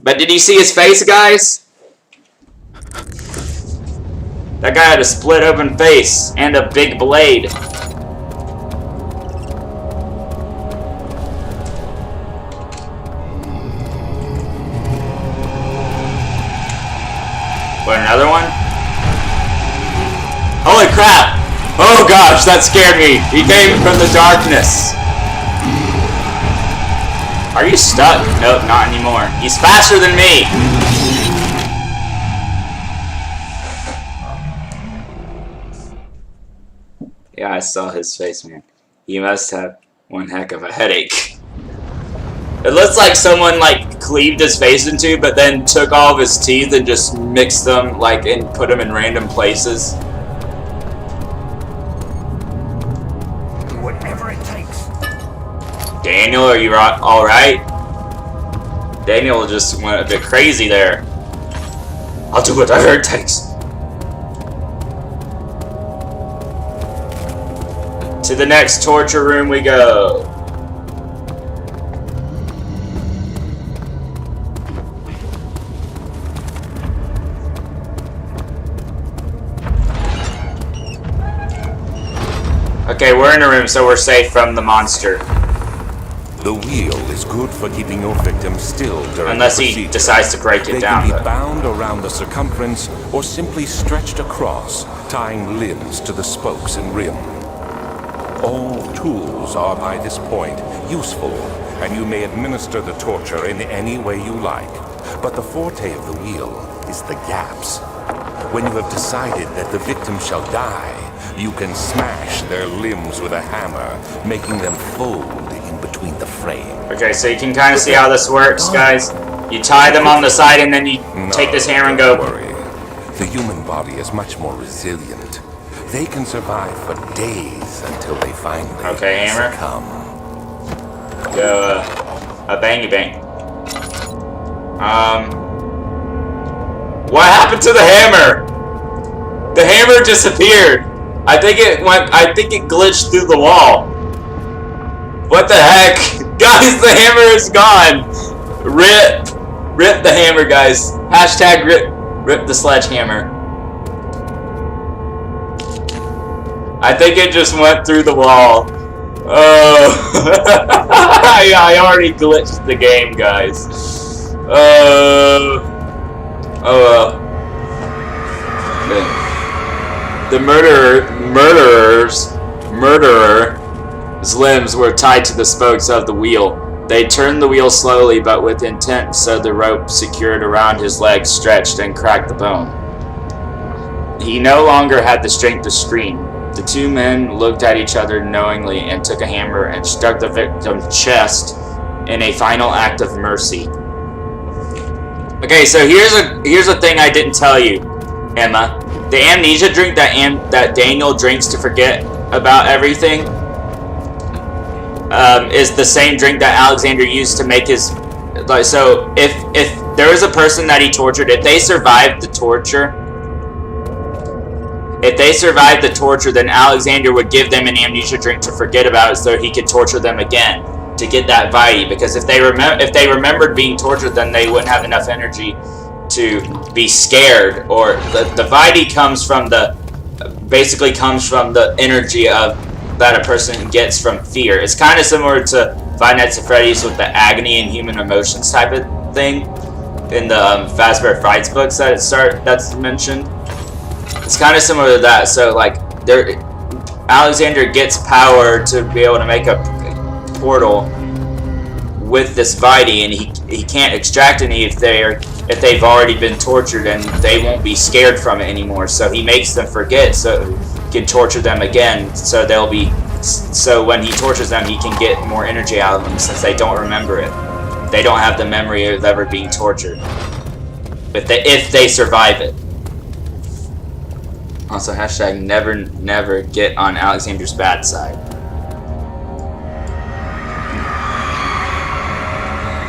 But did you see his face, guys? That guy had a split open face and a big blade. What, another one? Holy crap! Oh gosh, that scared me! He came from the darkness! Are you stuck? Nope, not anymore. He's faster than me! Yeah, I saw his face, man. He must have one heck of a headache. It looks like someone, like, cleaved his face into, but then took all of his teeth and just mixed them, like, and put them in random places. Whatever it takes. Daniel, are you alright? Daniel just went a bit crazy there. I'll do whatever it takes. To the next torture room we go. Okay, we're in a room, so we're safe from the monster. The wheel is good for keeping your victim still during Unless the he procedure. decides to break it down. They can be bound around the circumference or simply stretched across, tying limbs to the spokes and rim. All tools are by this point useful, and you may administer the torture in any way you like. But the forte of the wheel is the gaps. When you have decided that the victim shall die, you can smash their limbs with a hammer, making them fold in between the frame. Okay, so you can kind of see how this works, guys. You tie them on the side, and then you take this hammer and go... Don't worry. The human body is much more resilient. They can survive for days until they finally succumb. Go, a bangy bang. What happened to the hammer? The hammer disappeared. I think it glitched through the wall. What the heck? Guys, the hammer is gone. Rip the hammer, guys. Hashtag rip the sledgehammer. I think it just went through the wall. Oh, I already glitched the game, guys. Oh well. The murderer's limbs were tied to the spokes of the wheel. They turned the wheel slowly but with intent, so the rope secured around his legs stretched and cracked the bone. He no longer had the strength to scream. The two men looked at each other knowingly and took a hammer and struck the victim's chest in a final act of mercy. Okay, so here's a thing I didn't tell you, Emma. The amnesia drink that Daniel drinks to forget about everything is the same drink that Alexander used to make his. Like, so if there was a person that he tortured, if they survived the torture, then Alexander would give them an amnesia drink to forget about it, so he could torture them again to get that vitae. Because if they remembered being tortured, then they wouldn't have enough energy to be scared. Or the vitae comes from the energy of that a person gets from fear. It's kind of similar to Five Nights at Freddy's with the agony and human emotions type of thing in the Fazbear Frights books that's mentioned. It's kind of similar to that. So like Alexander gets power to be able to make a portal with this vitae, and he can't extract any if they've already been tortured, and they won't be scared from it anymore. So he makes them forget, so he can torture them again. So when he tortures them, he can get more energy out of them, since they don't remember it. They don't have the memory of ever being tortured. If they survive it. Also, hashtag never get on Alexander's bad side.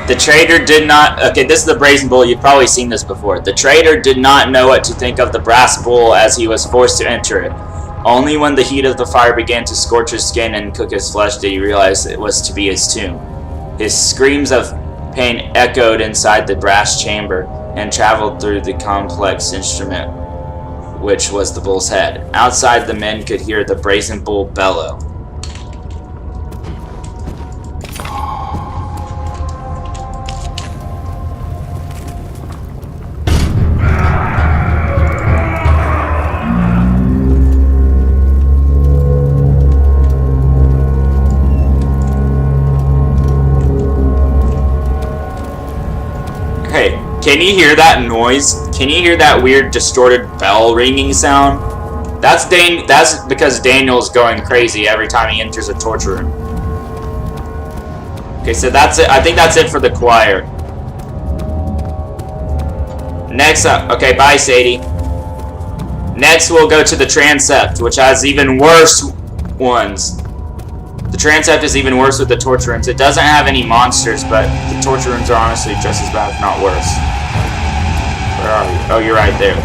The traitor did not... Okay, this is the brazen bull. You've probably seen this before. The traitor did not know what to think of the brass bull as he was forced to enter it. Only when the heat of the fire began to scorch his skin and cook his flesh did he realize it was to be his tomb. His screams of pain echoed inside the brass chamber and traveled through the complex instrument, which was the bull's head. Outside, the men could hear the brazen bull bellow. Hey, can you hear that noise? Can you hear that weird distorted bell ringing sound? That's because Daniel's going crazy every time he enters a torture room. Okay, so that's it. I think that's it for the choir. Next up, okay, bye Sadie. Next we'll go to the transept, which has even worse ones. The transept is even worse with the torture rooms. It doesn't have any monsters, but the torture rooms are honestly just as bad, if not worse. Where are you? Oh, you're right there.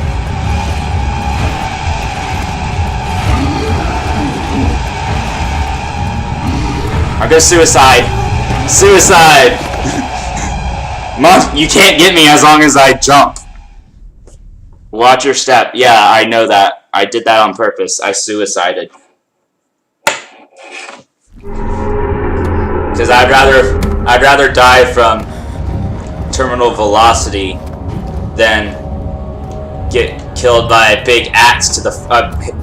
I'll go suicide. Suicide! Mom, you can't get me as long as I jump. Watch your step. Yeah, I know that. I did that on purpose. I suicided. Because I'd rather die from terminal velocity than get killed by a big axe to the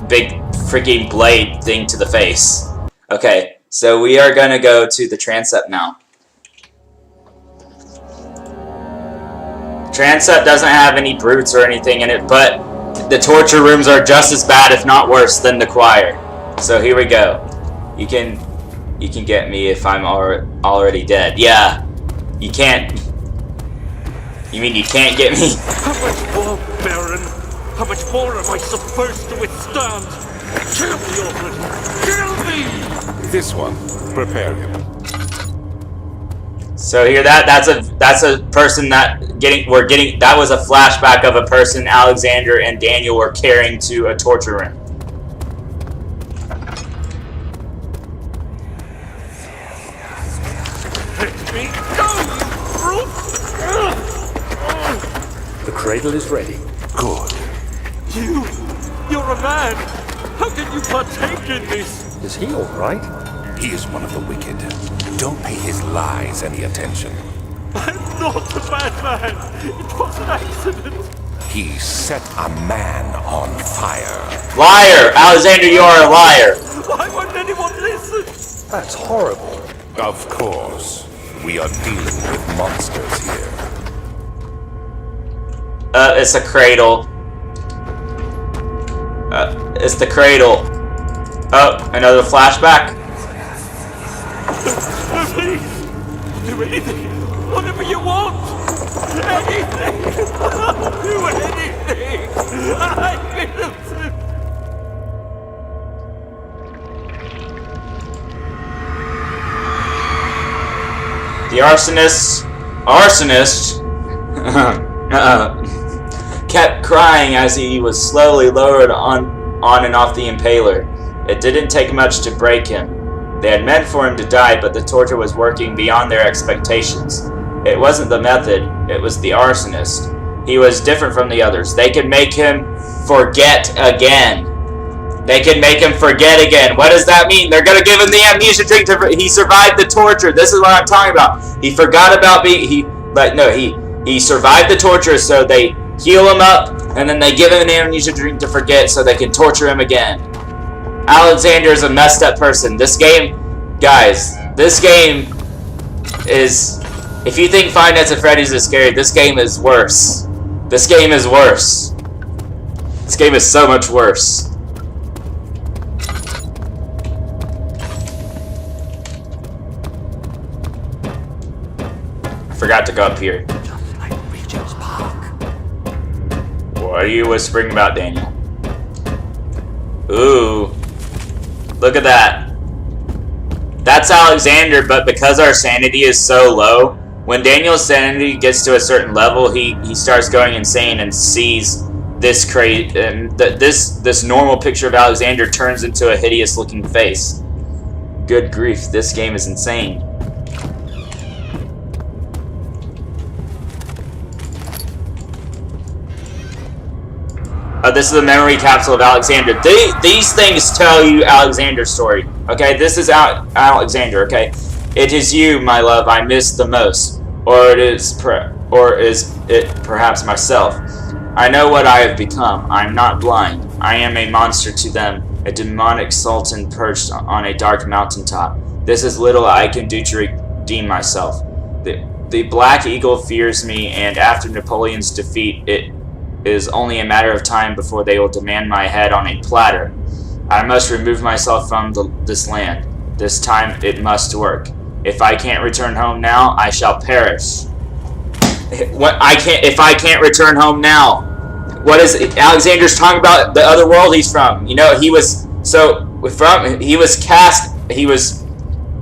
big freaking blade thing to the face. Okay, so we are gonna go to the transept now. Transept doesn't have any brutes or anything in it, but the torture rooms are just as bad, if not worse, than the choir. So here we go. You can get me if I'm already dead. Yeah, you can't. You mean you can't get me? How much more, Baron? How much more am I supposed to withstand? Kill me already! Kill me! This one, prepare him. So here, that's a person that was a flashback of a person Alexander and Daniel were carrying to a torture room. cradle is ready. Good. You're a man! How can you partake in this? Is he all right? He is one of the wicked. Don't pay his lies any attention. I'm not a bad man! It was an accident! He set a man on fire. Liar! Alexander, you are a liar! Why won't anyone listen? That's horrible. Of course. We are dealing with monsters here. It's a cradle. It's the cradle. Oh, another flashback. Please! Do anything! Whatever you want! Anything! I'll do anything! I'm innocent! The arsonist, kept crying as he was slowly lowered on and off the impaler. It didn't take much to break him. They had meant for him to die, but the torture was working beyond their expectations. It wasn't the method, it was the arsonist. He was different from the others. They could make him forget again. They can make him forget again. What does that mean? They're gonna give him the amnesia drink he survived the torture. This is what I'm talking about. He forgot about he survived the torture, so they heal him up, and then they give him an amnesia drink to forget so they can torture him again. Alexander is a messed up person. This game, guys, this game is, if you think Five Nights at Freddy's is scary, this game is worse. This game is worse. This game is so much worse. Forgot to go up here. Just like Regent's Park. What are you whispering about, Daniel? Ooh. Look at that. That's Alexander, but because our sanity is so low, when Daniel's sanity gets to a certain level, he starts going insane and sees this this normal picture of Alexander turns into a hideous looking face. Good grief, this game is insane. This is a memory capsule of Alexander. These things tell you Alexander's story. Okay, this is Alexander. Okay, it is you, my love, I miss the most, or is it perhaps myself? I know what I have become. I am not blind. I am a monster to them, a demonic sultan perched on a dark mountaintop. This is little I can do to redeem myself. The Black Eagle fears me, and after Napoleon's defeat, it is only a matter of time before they will demand my head on a platter. I must remove myself from this land. This time it must work. If I can't return home now, I shall perish. If I can't return home now. What is it? Alexander's talking about the other world he's from. You know, he was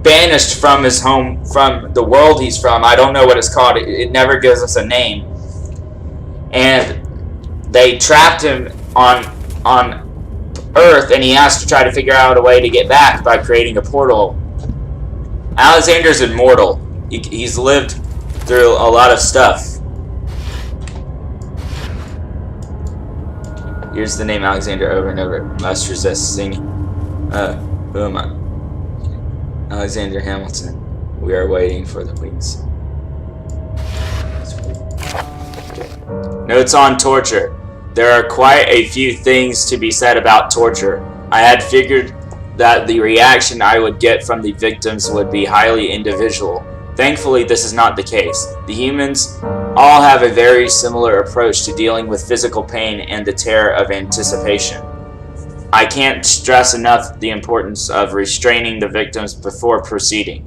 banished from his home, from the world he's from. I don't know what it's called. It never gives us a name. And they trapped him on Earth, and he has to try to figure out a way to get back by creating a portal. Alexander's immortal. He's lived through a lot of stuff. Here's the name Alexander over and over. Must resist singing. Who am I? Alexander Hamilton. We are waiting for the wings. Notes on torture. There are quite a few things to be said about torture. I had figured that the reaction I would get from the victims would be highly individual. Thankfully, this is not the case. The humans all have a very similar approach to dealing with physical pain and the terror of anticipation. I can't stress enough the importance of restraining the victims before proceeding.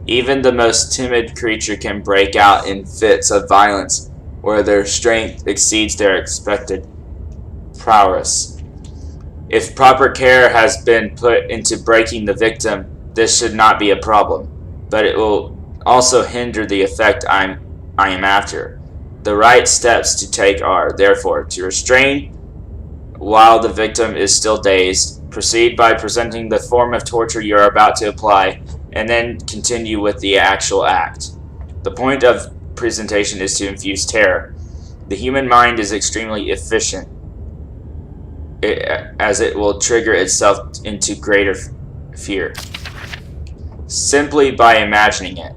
Even the most timid creature can break out in fits of violence where their strength exceeds their expected prowess. If proper care has been put into breaking the victim, this should not be a problem, but it will also hinder the effect I am after. The right steps to take are, therefore, to restrain while the victim is still dazed, proceed by presenting the form of torture you are about to apply, and then continue with the actual act. The point of presentation is to infuse terror. The human mind is extremely efficient, as it will trigger itself into greater fear simply by imagining it.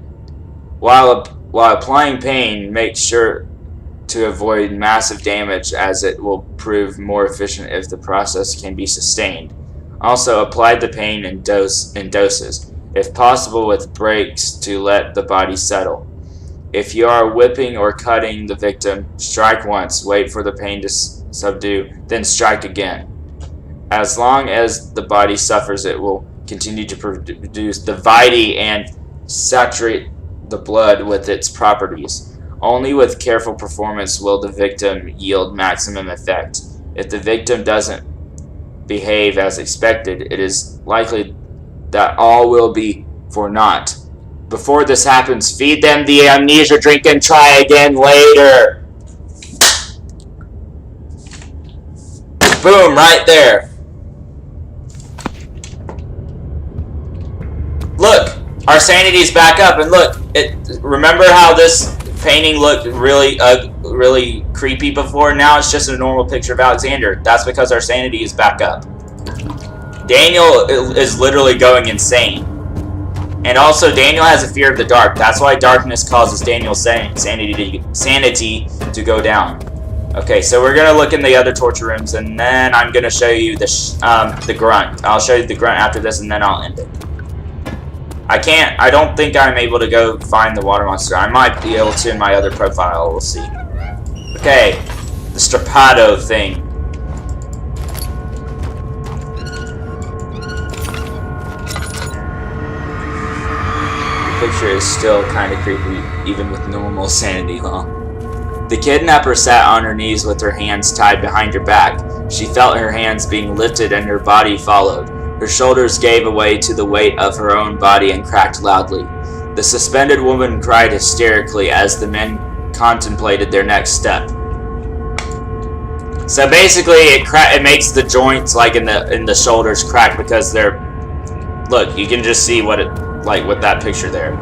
While applying pain, make sure to avoid massive damage, as it will prove more efficient if the process can be sustained. Also, apply the pain in doses, if possible with breaks to let the body settle. If you are whipping or cutting the victim, strike once, wait for the pain to subdue, then strike again. As long as the body suffers, it will continue to produce the vitae and saturate the blood with its properties. Only with careful performance will the victim yield maximum effect. If the victim doesn't behave as expected, it is likely that all will be for naught. Before this happens, feed them the amnesia drink and try again later. Boom, right there. Look, our sanity's back up, and look, remember how this painting looked really creepy before? Now it's just a normal picture of Alexander. That's because our sanity is back up. Daniel is literally going insane. And also, Daniel has a fear of the dark. That's why darkness causes Daniel's sanity to go down. Okay, so we're gonna look in the other torture rooms, and then I'm gonna show you the grunt. I'll show you the grunt after this, and then I'll end it. I don't think I'm able to go find the water monster. I might be able to in my other profile, we'll see. Okay, the Strapato thing. The picture is still kind of creepy, even with normal sanity law. The kidnapper sat on her knees with her hands tied behind her back. She felt her hands being lifted and her body followed. Her shoulders gave way to the weight of her own body and cracked loudly. The suspended woman cried hysterically as the men contemplated their next step. So basically, it makes the joints like in the shoulders crack because they're. Look, you can just see what it like with that picture there.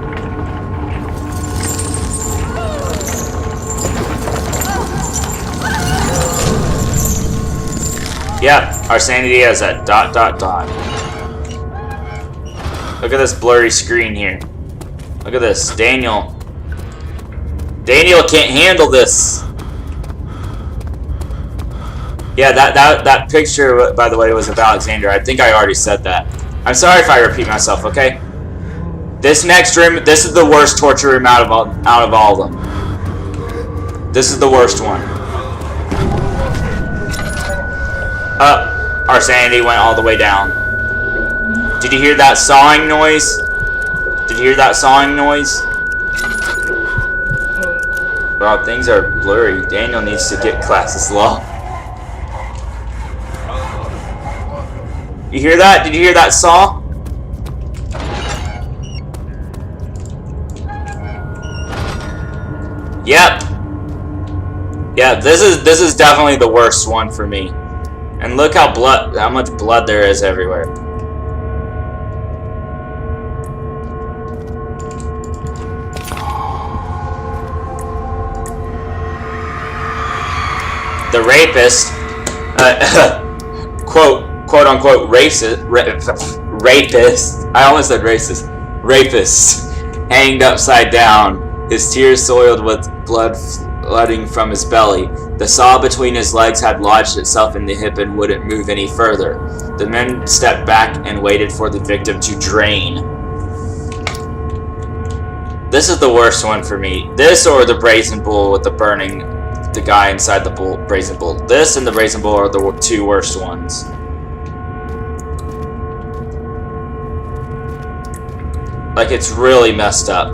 Yep, our sanity has a ... Look at this blurry screen here. Look at this, Daniel. Daniel can't handle this. Yeah, that picture, by the way, was of Alexander. I think I already said that. I'm sorry if I repeat myself, okay? This next room, this is the worst torture room out of all of them. This is the worst one. Our sanity went all the way down. Did you hear that sawing noise? Did you hear that sawing noise? Bro, things are blurry. Daniel needs to get classes law. You hear that? Did you hear that saw? Yep. Yeah, this is definitely the worst one for me. And look how much blood there is everywhere. The rapist, quote unquote rapist. I almost said racist. Rapist, hanged upside down, his tears soiled with blood flooding from his belly. The saw between his legs had lodged itself in the hip and wouldn't move any further. The men stepped back and waited for the victim to drain. This is the worst one for me. This or the brazen bull with the guy inside the brazen bull. This and the brazen bull are the two worst ones. Like, it's really messed up.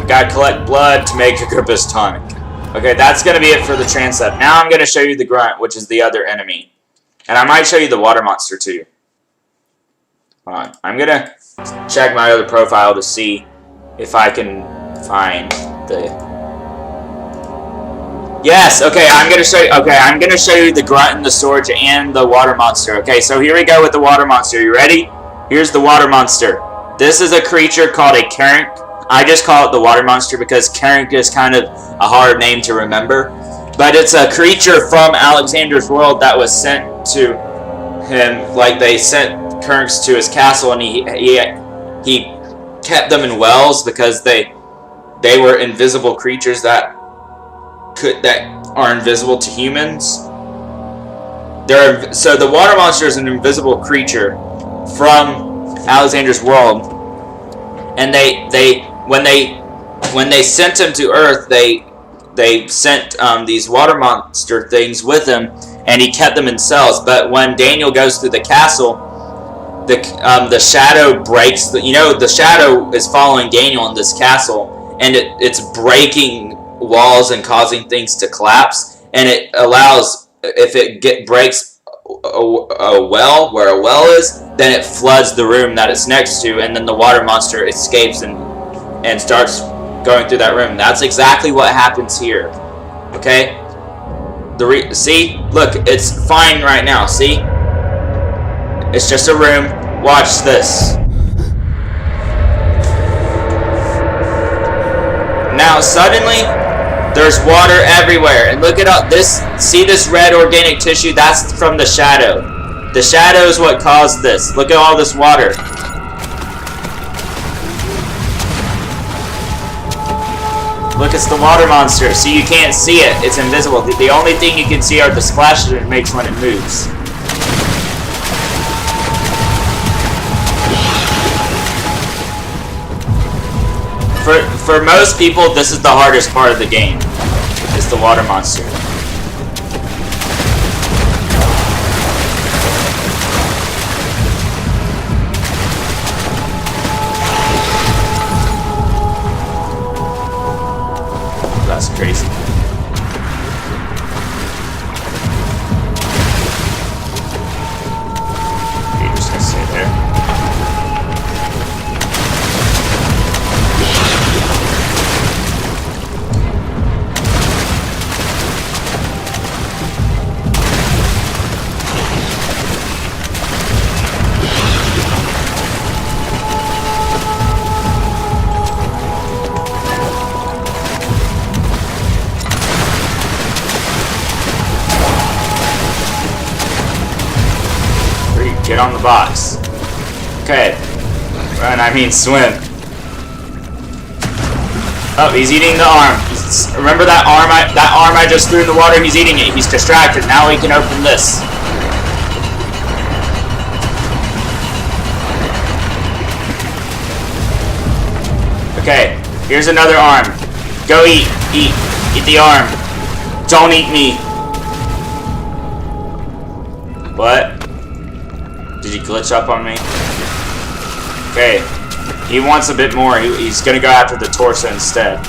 Gotta collect blood to make Agrippa's tonic. Okay, that's gonna be it for the transept. Now I'm gonna show you the grunt, which is the other enemy. And I might show you the water monster too. Hold on. I'm gonna check my other profile to see if I can find the Yes. Okay. I'm gonna show you. Okay. I'm gonna show you the grunt and the storage and the water monster. Okay. So here we go with the water monster. You ready? Here's the water monster. This is a creature called a Karenk. I just call it the water monster because Karenk is kind of a hard name to remember. But it's a creature from Alexander's world that was sent to him. Like they sent Karenks to his castle, and he kept them in wells because they were invisible creatures that are invisible to humans. So the water monster is an invisible creature from Alexander's world, and when they sent him to Earth, they sent these water monster things with him, and he kept them in cells. But when Daniel goes through the castle, the shadow breaks. The shadow is following Daniel in this castle, and it's breaking walls and causing things to collapse. And it allows, if it breaks a well where a well is, then it floods the room that it's next to, and then the water monster escapes and starts going through that room. That's exactly what happens here. Okay? See? Look, it's fine right now. See? It's just a room. Watch this. Now suddenly there's water everywhere, and look at all this. See this red organic tissue? That's from the shadow. The shadow is what caused this. Look at all this water. Look, it's the water monster. See, you can't see it. It's invisible. The only thing you can see are the splashes it makes when it moves. For most people, this is the hardest part of the game. It's the water monster. That's crazy. You're just gonna stay there. Get on the box. Okay. Run, I mean swim. Oh, he's eating the arm. Remember that arm I just threw in the water? He's eating it. He's distracted. Now he can open this. Okay, here's another arm. Go eat. Eat the arm. Don't eat me. What? Did he glitch up on me? Okay. He wants a bit more. He's gonna go after the torso instead.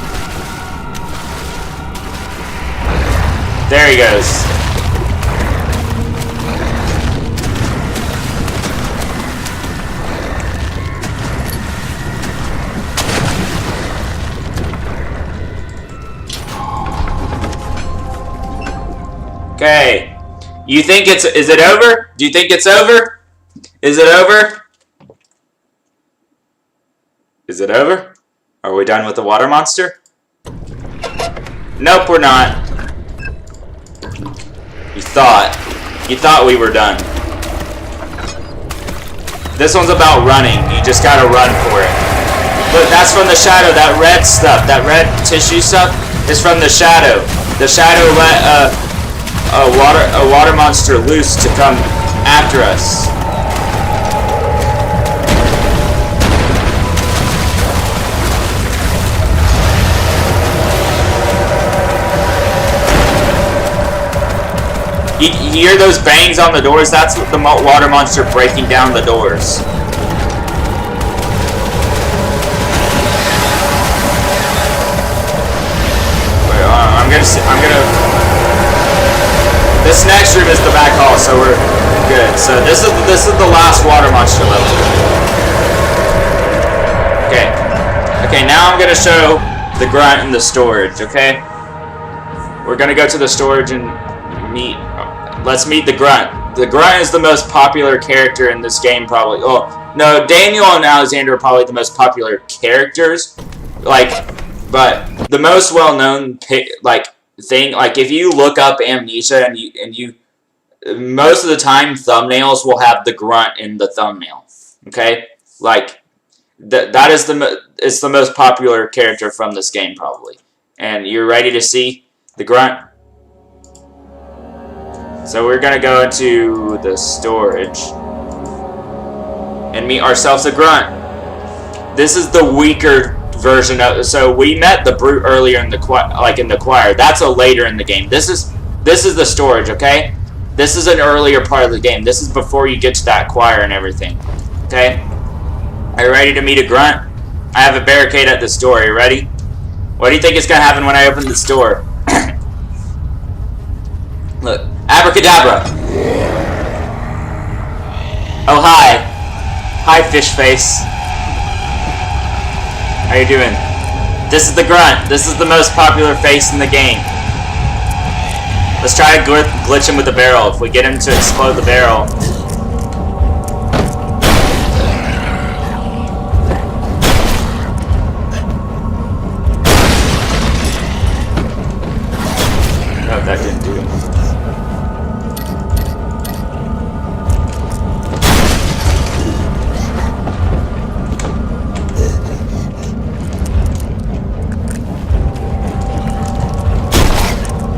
There he goes. Okay. You think is it over? Do you think it's over? Is it over? Is it over? Are we done with the water monster? Nope, we're not. You thought we were done. This one's about running. You just gotta run for it. Look, that's from the shadow. That red stuff, that red tissue stuff is from the shadow. The shadow let a water monster loose to come after us. You hear those bangs on the doors? That's the water monster breaking down the doors. Wait, I'm gonna. This next room is the back hall, so we're good. So this is the last water monster level. Okay. Okay, now I'm gonna show the grunt and the storage. Okay. We're gonna go to the storage and meet. Let's meet the Grunt. The Grunt is the most popular character in this game, probably. Oh no, Daniel and Alexander are probably the most popular characters. Like, but the most well-known thing, like if you look up Amnesia and you most of the time thumbnails will have the Grunt in the thumbnail. Okay, like that is it's the most popular character from this game probably. And you're ready to see the Grunt. So we're gonna go into the storage and meet ourselves a Grunt. This is the weaker version of. So we met the Brute earlier in the choir. That's a later in the game. This is the storage. Okay, this is an earlier part of the game. This is before you get to that choir and everything. Okay, are you ready to meet a Grunt? I have a barricade at this door. Are you ready? What do you think is gonna happen when I open this door? Look, abracadabra. Oh hi, fish face. How you doing? This is the Grunt. This is the most popular face in the game. Let's try to glitch him with the barrel. If we get him to explode the barrel. No, that didn't do it.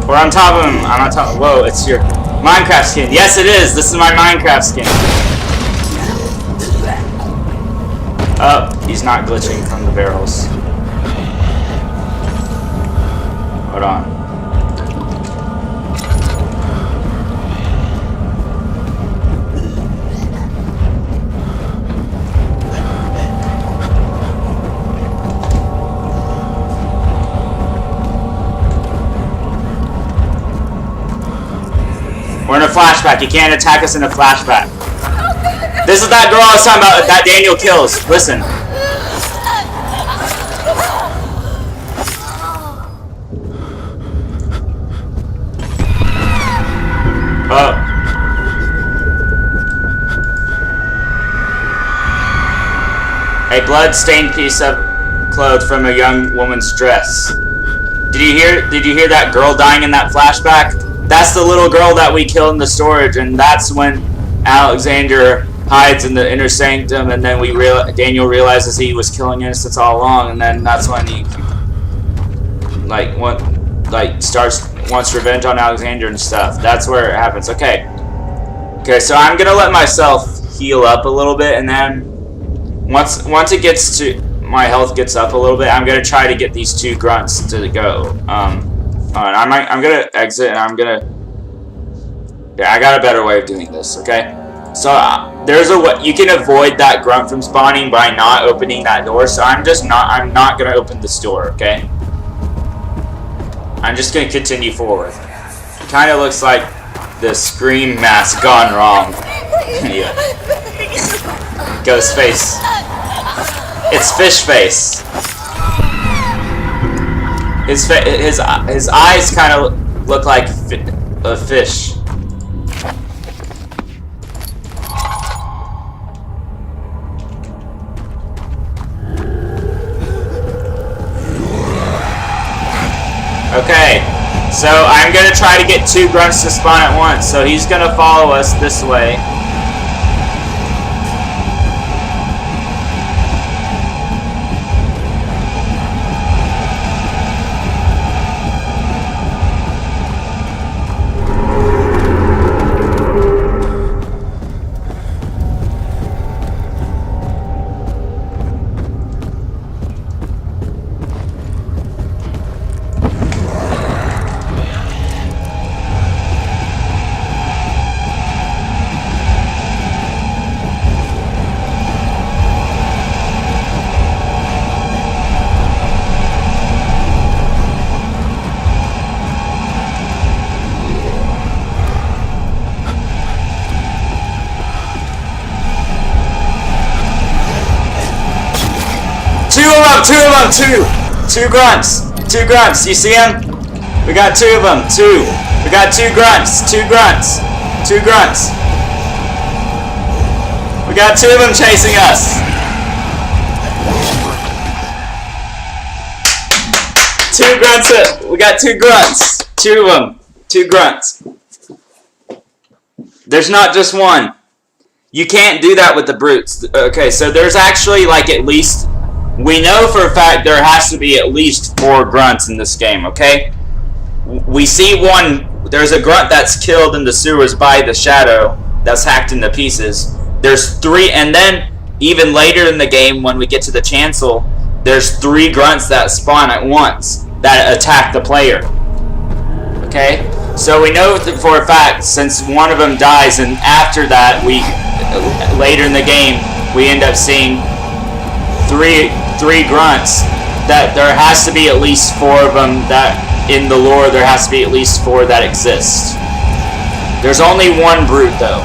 We're on top of him. I'm on top. Whoa, it's your Minecraft skin. Yes, it is. This is my Minecraft skin. Oh, he's not glitching from the barrels. Hold on. We're in a flashback. You can't attack us in a flashback. This is that girl I was talking about that Daniel kills. Listen. Oh. A blood-stained piece of clothes from a young woman's dress. Did you hear that girl dying in that flashback? That's the little girl that we killed in the storage, and that's when Alexander hides in the inner sanctum, and then Daniel realizes he was killing innocents all along, and then that's when he wants revenge on Alexander and stuff. That's where it happens. Okay, so I'm gonna let myself heal up a little bit, and then once it gets to my health gets up a little bit, I'm gonna try to get these two Grunts to go. I'm gonna exit, and I'm gonna. Yeah, I got a better way of doing this. Okay, so there's a way you can avoid that Grunt from spawning by not opening that door. So I'm not gonna open this door. Okay, I'm just gonna continue forward. It kind of looks like the Scream mask gone wrong. Yeah. Ghost face. It's fish face. His eyes kind of look like a fish. Okay, so I'm gonna try to get two Grunts to spawn at once. So he's gonna follow us this way. Two Grunts. You see him? We got two of them. Two. We got two grunts. Two grunts. Two grunts. We got two of them chasing us. Two grunts. We got two grunts. Two of them. Two grunts. There's not just one. You can't do that with the brutes. Okay, so there's actually like at least... We know for a fact there has to be at least 4 grunts in this game, okay? We see one... There's a grunt that's killed in the sewers by the shadow that's hacked into pieces. There's 3, and then even later in the game when we get to the chancel, there's 3 grunts that spawn at once that attack the player. Okay? So we know for a fact, since one of them dies, and after that, later in the game, we end up seeing three grunts, that there has to be at least 4 of them that, in the lore, there has to be at least 4 that exist. There's only one brute, though.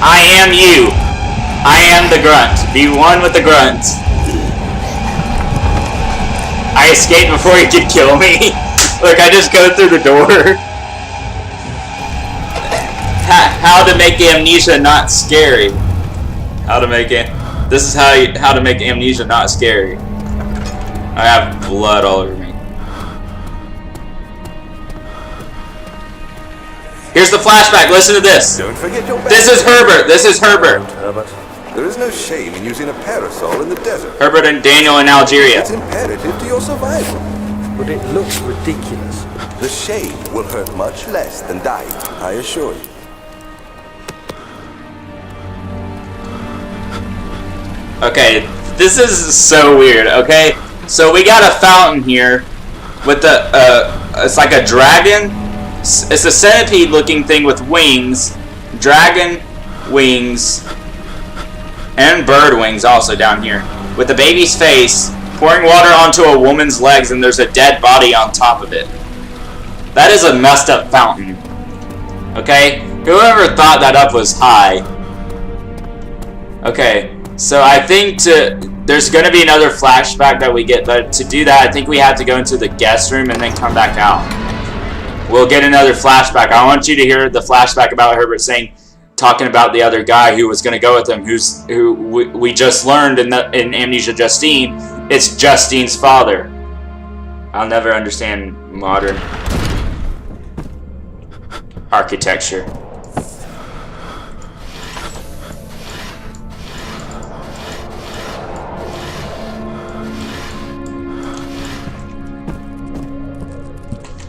I am you. I am the grunt. Be one with the grunt. I escaped before he could kill me. Look, I just go through the door. How to make Amnesia not scary. How to make it. This is how to make Amnesia not scary. I have blood all over me. Here's the flashback. Listen to this. Don't forget your bag. This is Herbert. This is Herbert. Herbert, there is no shame in using a parasol in the desert. Herbert and Daniel in Algeria. It's imperative to your survival. But it looks ridiculous. The shame will hurt much less than dying, I assure you. Okay, this is so weird, okay? So we got a fountain here with it's like a dragon. It's a centipede looking thing with wings, dragon wings, and bird wings also down here. With a baby's face, pouring water onto a woman's legs, and there's a dead body on top of it. That is a messed up fountain. Okay? Whoever thought that up was high. Okay, so I think there's going to be another flashback that we get, but to do that, I think we have to go into the guest room and then come back out. We'll get another flashback. I want you to hear the flashback about Herbert talking about the other guy who was going to go with him, who we just learned in Amnesia Justine, it's Justine's father. I'll never understand modern architecture.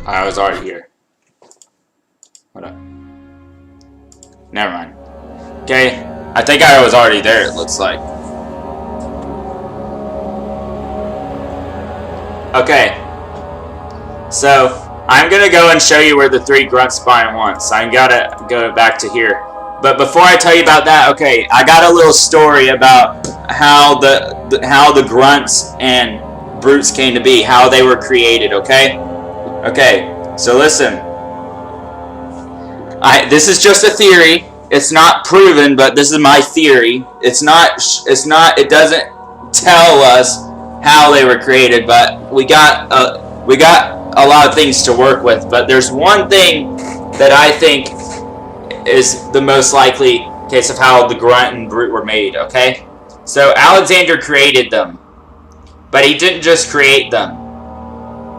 I was already here. Hold up. Never mind. Okay, I think I was already there, it looks like. Okay. So, I'm gonna go and show you where the 3 grunts spawn at once. I gotta go back to here. But before I tell you about that, okay, I got a little story about how the grunts and brutes came to be, how they were created, okay? Okay, so listen. This is just a theory. It's not proven, but this is my theory. It doesn't tell us how they were created, but we got a lot of things to work with. But there's one thing that I think is the most likely case of how the grunt and brute were made, okay? So Alexander created them, but he didn't just create them.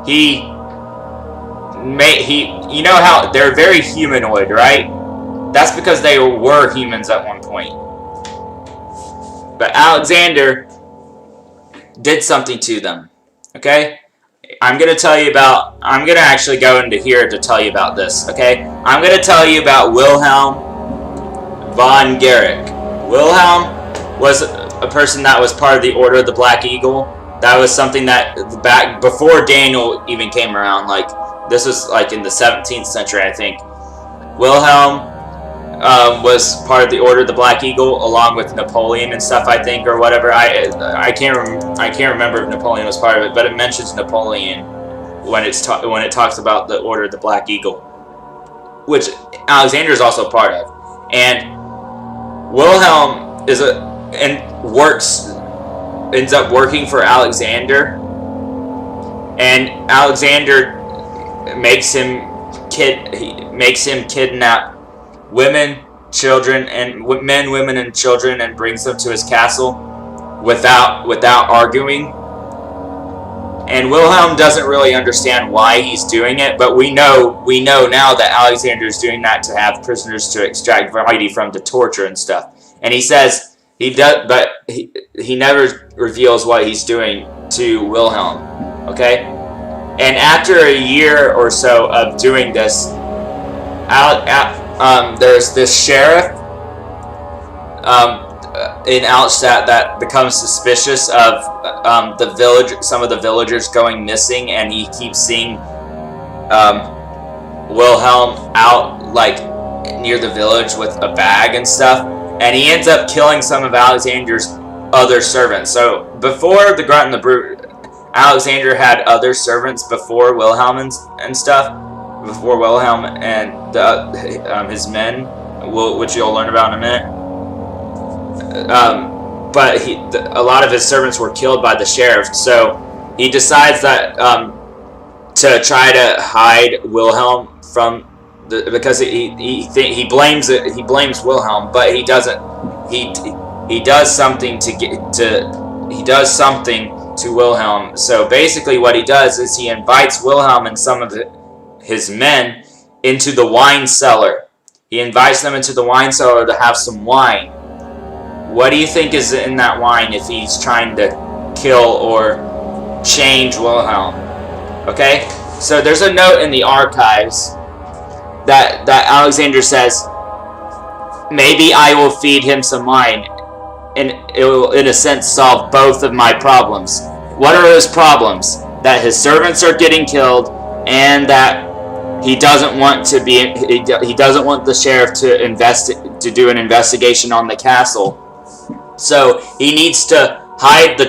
You know how they're very humanoid, right? That's because they were humans at one point. But Alexander did something to them, okay? I'm going to actually go into here to tell you about this, okay? I'm going to tell you about Wilhelm von Guericke. Wilhelm was a person that was part of the Order of the Black Eagle. That was something that back before Daniel even came around, like, this was like in the 17th century, I think. Wilhelm was part of the Order of the Black Eagle, along with Napoleon and stuff, I think, or whatever. I can't remember if Napoleon was part of it, but it mentions Napoleon when it talks about the Order of the Black Eagle, which Alexander is also part of. And Wilhelm works ends up working for Alexander, and Alexander makes him kidnap women, children, and men, women, and children, and brings them to his castle without arguing. And Wilhelm doesn't really understand why he's doing it, but we know now that Alexander's doing that to have prisoners to extract variety from, to torture and stuff. And he says he does, but he never reveals what he's doing to Wilhelm. Okay, and after a year or so of doing this, there's this sheriff in Altstadt that becomes suspicious of some of the villagers going missing, and he keeps seeing Wilhelm out like near the village with a bag and stuff, and he ends up killing some of Alexander's other servants. So before the Grunt and the Brute, Alexander had other servants before Wilhelm and stuff, before Wilhelm and his men, which you'll learn about in a minute. But a lot of his servants were killed by the sheriff, so he decides that to try to hide Wilhelm from because he blames Wilhelm, but he doesn't. He does something to Wilhelm. So basically, what he does is he invites Wilhelm and some of his men into the wine cellar. He invites them into the wine cellar to have some wine. What do you think is in that wine if he's trying to kill or change Wilhelm? Okay? So there's a note in the archives that Alexander says, maybe I will feed him some wine, and it will, in a sense, solve both of my problems. What are his problems? That his servants are getting killed, and that he doesn't want the sheriff to do an investigation on the castle. So he needs to hide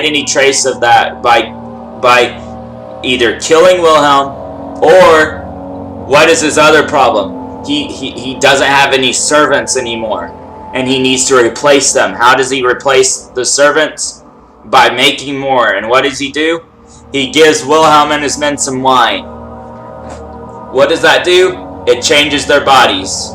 any trace of that by either killing Wilhelm, or what is his other problem? He doesn't have any servants anymore, and he needs to replace them. How does he replace the servants? By making more. And what does he do? He gives Wilhelm and his men some wine. What does that do? It changes their bodies.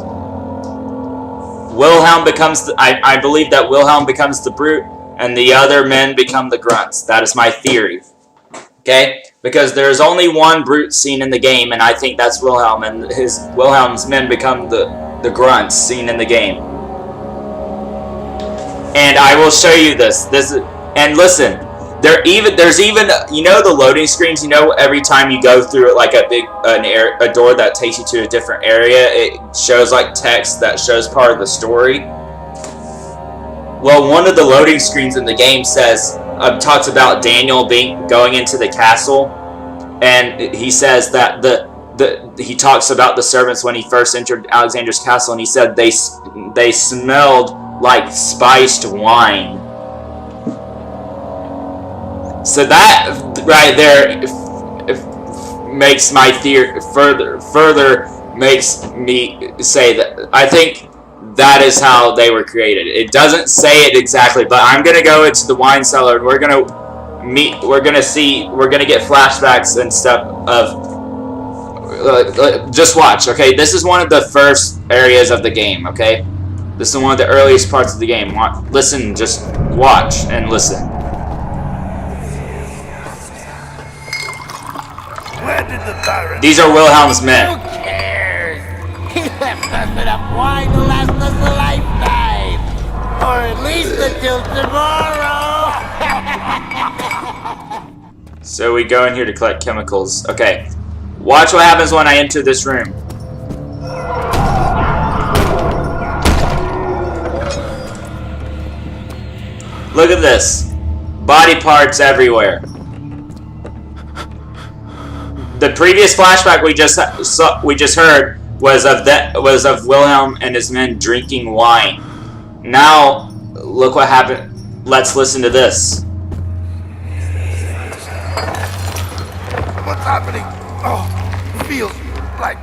Wilhelm becomes I believe that Wilhelm becomes the Brute, and the other men become the Grunts. That is my theory. Okay? Because there's only one Brute scene in the game, and I think that's Wilhelm, and Wilhelm's men become the Grunts seen in the game. And I will show you this. And listen, there's even the loading screens. Every time you go through like a door that takes you to a different area, it shows like text that shows part of the story. Well, one of the loading screens in the game talks about Daniel going into the castle, and he says that he talks about the servants when he first entered Alexander's castle, and he said they smelled like spiced wine. So that right there makes my theory further makes me say that I think that is how they were created. It doesn't say it exactly, but I'm gonna go into the wine cellar and we're gonna get flashbacks and stuff of just watch. Okay, this is one of the first areas of the game. Okay, this is one of the earliest parts of the game. Listen, just watch and listen. These are Wilhelm's men. Who cares? He left us enough wine to last us a lifetime. Or at least until tomorrow. So we go in here to collect chemicals. Okay. Watch what happens when I enter this room. Look at this. Body parts everywhere. The previous flashback we just heard was of Wilhelm and his men drinking wine. Now, look what happened. Let's listen to this. What's happening? Oh, it feels like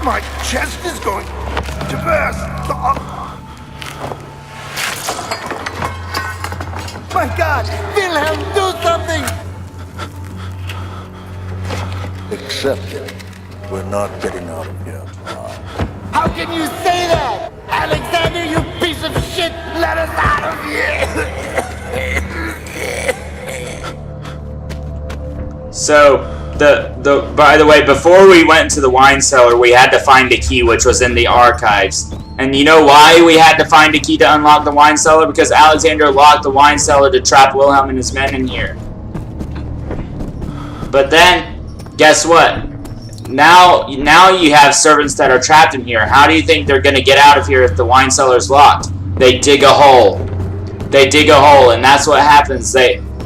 my chest is going to burst. my God! Wilhelm, do something! Accept it. We're not getting out of here. How can you say that? Alexander, you piece of shit! Let us out of here! So, by the way, before we went to the wine cellar, we had to find a key, which was in the archives. And you know why we had to find a key to unlock the wine cellar? Because Alexander locked the wine cellar to trap Wilhelm and his men in here. But then, guess what? Now you have servants that are trapped in here. How do you think they're going to get out of here if the wine cellar's locked? They dig a hole. They dig a hole, and that's what happens.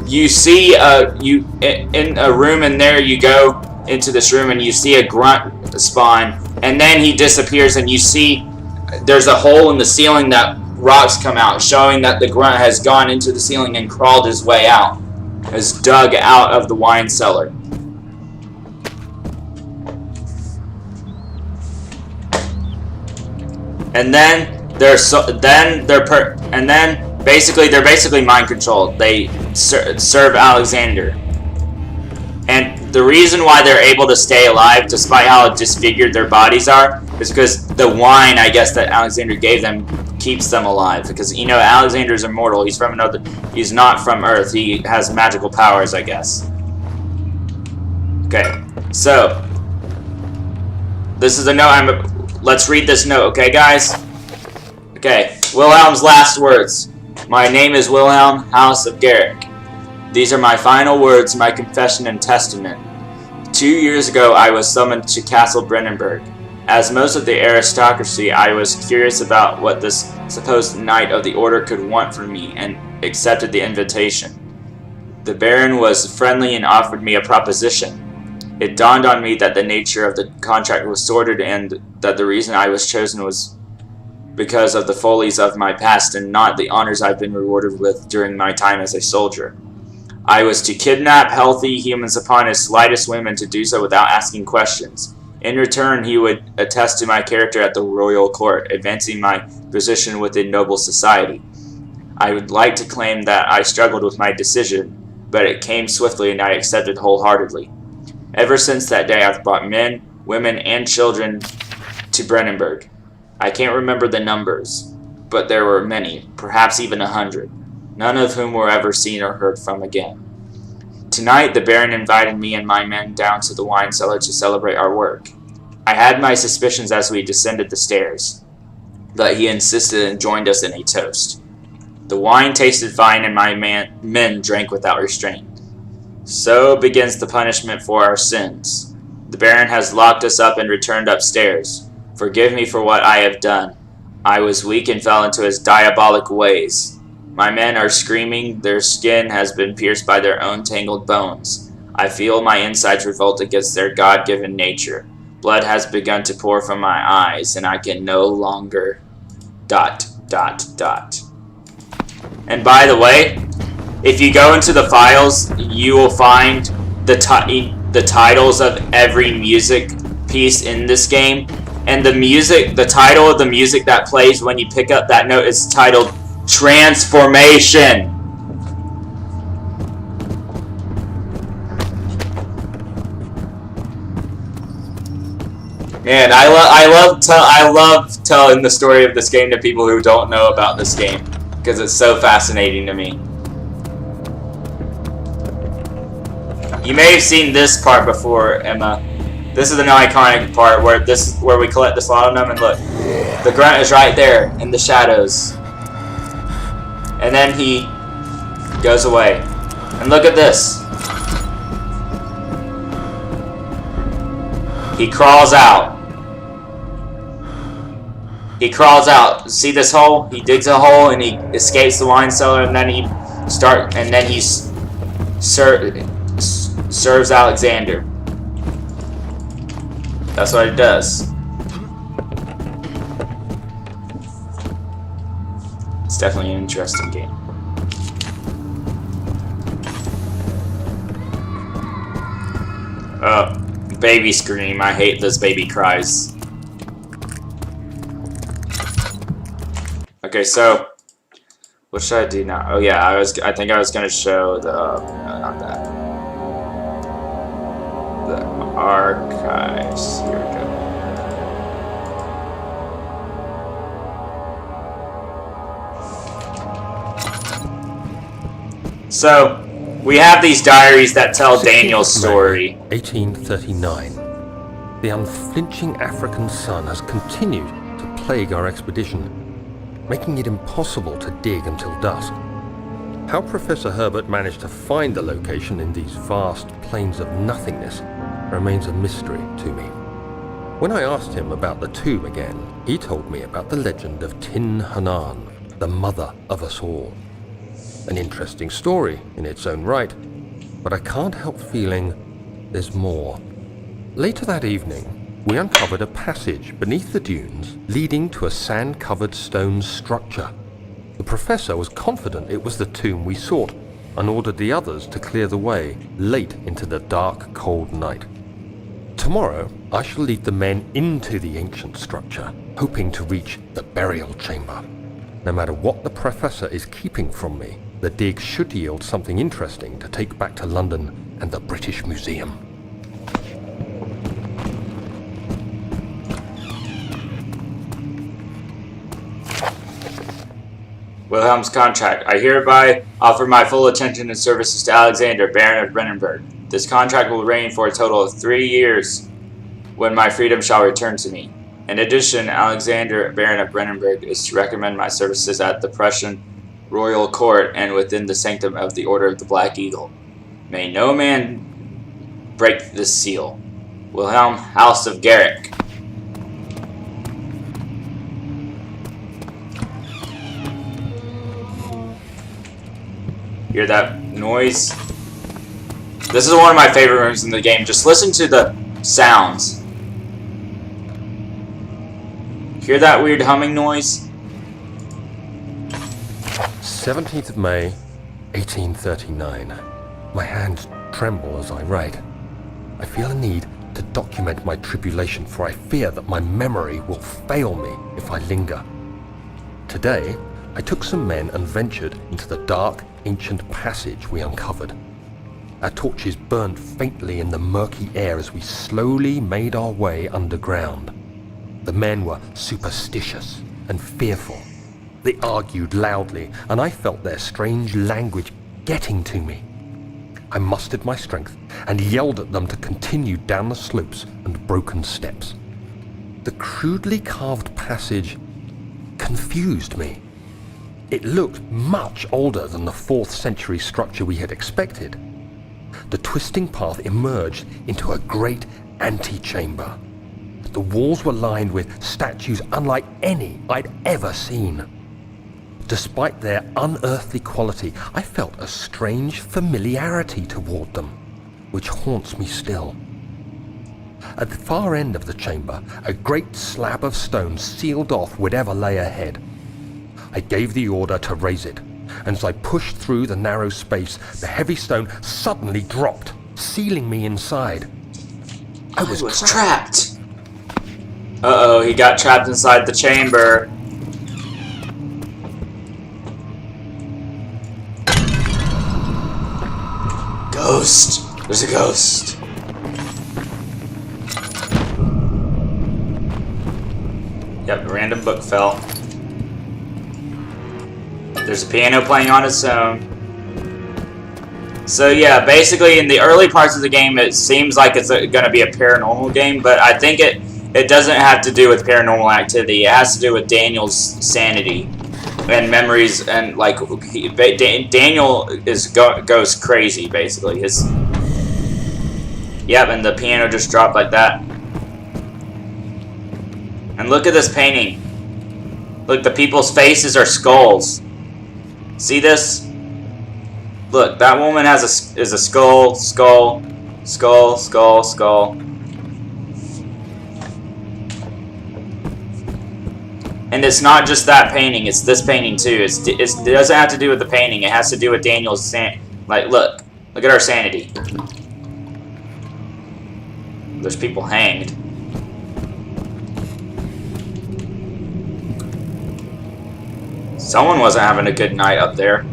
You see in a room in there, you go into this room and you see a grunt spawn, and then he disappears, and you see there's a hole in the ceiling that rocks come out, showing that the grunt has gone into the ceiling and crawled his way out, has dug out of the wine cellar. And then they're basically mind controlled. They serve Alexander, and the reason why they're able to stay alive despite how disfigured their bodies are is because the wine, I guess, that Alexander gave them keeps them alive. Because you know Alexander's immortal. He's from another. He's not from Earth. He has magical powers, I guess. Okay, so this is a note. Let's read this note, okay, guys? Okay, Wilhelm's last words. My name is Wilhelm, House of Garrick. These are my final words, my confession and testament. 2 years ago, I was summoned to Castle Brennenburg. As most of the aristocracy, I was curious about what this supposed Knight of the Order could want from me, and accepted the invitation. The Baron was friendly and offered me a proposition. It dawned on me that the nature of the contract was sordid, and that the reason I was chosen was because of the follies of my past and not the honors I've been rewarded with during my time as a soldier. I was to kidnap healthy humans upon his slightest whim, and to do so without asking questions. In return, he would attest to my character at the royal court, advancing my position within noble society. I would like to claim that I struggled with my decision, but it came swiftly and I accepted wholeheartedly. Ever since that day, I've brought men, women, and children to Brennenburg. I can't remember the numbers, but there were many, perhaps even 100, none of whom were ever seen or heard from again. Tonight, the Baron invited me and my men down to the wine cellar to celebrate our work. I had my suspicions as we descended the stairs, but he insisted and joined us in a toast. The wine tasted fine, and my men drank without restraint. So begins the punishment for our sins. The Baron has locked us up and returned upstairs. Forgive me for what I have done. I was weak and fell into his diabolic ways. My men are screaming, their skin has been pierced by their own tangled bones. I feel my insides revolt against their God-given nature. Blood has begun to pour from my eyes, and I can no longer... ... And by the way, if you go into the files, you will find the titles of every music piece in this game. And the title of the music that plays when you pick up that note is titled Transformation. Man, I love telling the story of this game to people who don't know about this game, because it's so fascinating to me. You may have seen this part before, Emma. This is an iconic part where we collect the Slaughter and look, the grunt is right there in the shadows, and then he goes away. And look at this. He crawls out. He crawls out. See this hole? He digs a hole and he escapes the wine cellar, and then he serves Alexander. That's what it does. It's definitely an interesting game. Oh, baby scream. I hate those baby cries. Okay, so What should I do now? Oh yeah, I think I was gonna show the no, not that. The archives. Here we go. So we have these diaries that tell Daniel's story. 1839. The unflinching African sun has continued to plague our expedition, making it impossible to dig until dusk. How Professor Herbert managed to find the location in these vast plains of nothingness remains a mystery to me. When I asked him about the tomb again, he told me about the legend of Tin Hanan, the mother of us all. An interesting story in its own right, but I can't help feeling there's more. Later that evening, we uncovered a passage beneath the dunes leading to a sand-covered stone structure. The professor was confident it was the tomb we sought and ordered the others to clear the way late into the dark, cold night. Tomorrow, I shall lead the men into the ancient structure, hoping to reach the burial chamber. No matter what the professor is keeping from me, the dig should yield something interesting to take back to London and the British Museum. Wilhelm's contract. I hereby offer my full attention and services to Alexander, Baron of Brennenburg. This contract will reign for a total of 3 years, when my freedom shall return to me. In addition, Alexander, Baron of Brennenburg, is to recommend my services at the Prussian royal court and within the sanctum of the Order of the Black Eagle. May no man break this seal. Wilhelm, House of Garrick. Hear that noise? This is one of my favorite rooms in the game. Just listen to the sounds. Hear that weird humming noise? 17th of May, 1839. My hands tremble as I write. I feel a need to document my tribulation, for I fear that my memory will fail me if I linger. Today, I took some men and ventured into the dark, ancient passage we uncovered. Our torches burned faintly in the murky air as we slowly made our way underground. The men were superstitious and fearful. They argued loudly, and I felt their strange language getting to me. I mustered my strength and yelled at them to continue down the slopes and broken steps. The crudely carved passage confused me. It looked much older than the 4th century structure we had expected. The twisting path emerged into a great antechamber. The walls were lined with statues unlike any I'd ever seen. Despite their unearthly quality, I felt a strange familiarity toward them, which haunts me still. At the far end of the chamber, a great slab of stone sealed off whatever lay ahead. I gave the order to raise it, and as I pushed through the narrow space, the heavy stone suddenly dropped, sealing me inside. I was trapped. Uh-oh, he got trapped inside the chamber. Ghost. There's a ghost. Yep, random book fell. There's a piano playing on its own. So yeah, basically in the early parts of the game it seems like it's going to be a paranormal game, but I think it doesn't have to do with paranormal activity. It has to do with Daniel's sanity and memories, and like Daniel goes crazy basically. Yep, and the piano just dropped like that. And look at this painting. Look, the people's faces are skulls. See this? Look, that woman is a skull, skull, skull, skull, skull. And it's not just that painting, it's this painting too. It doesn't have to do with the painting, it has to do with Daniel's like, look at our sanity. There's people hanged. Someone wasn't having a good night up there.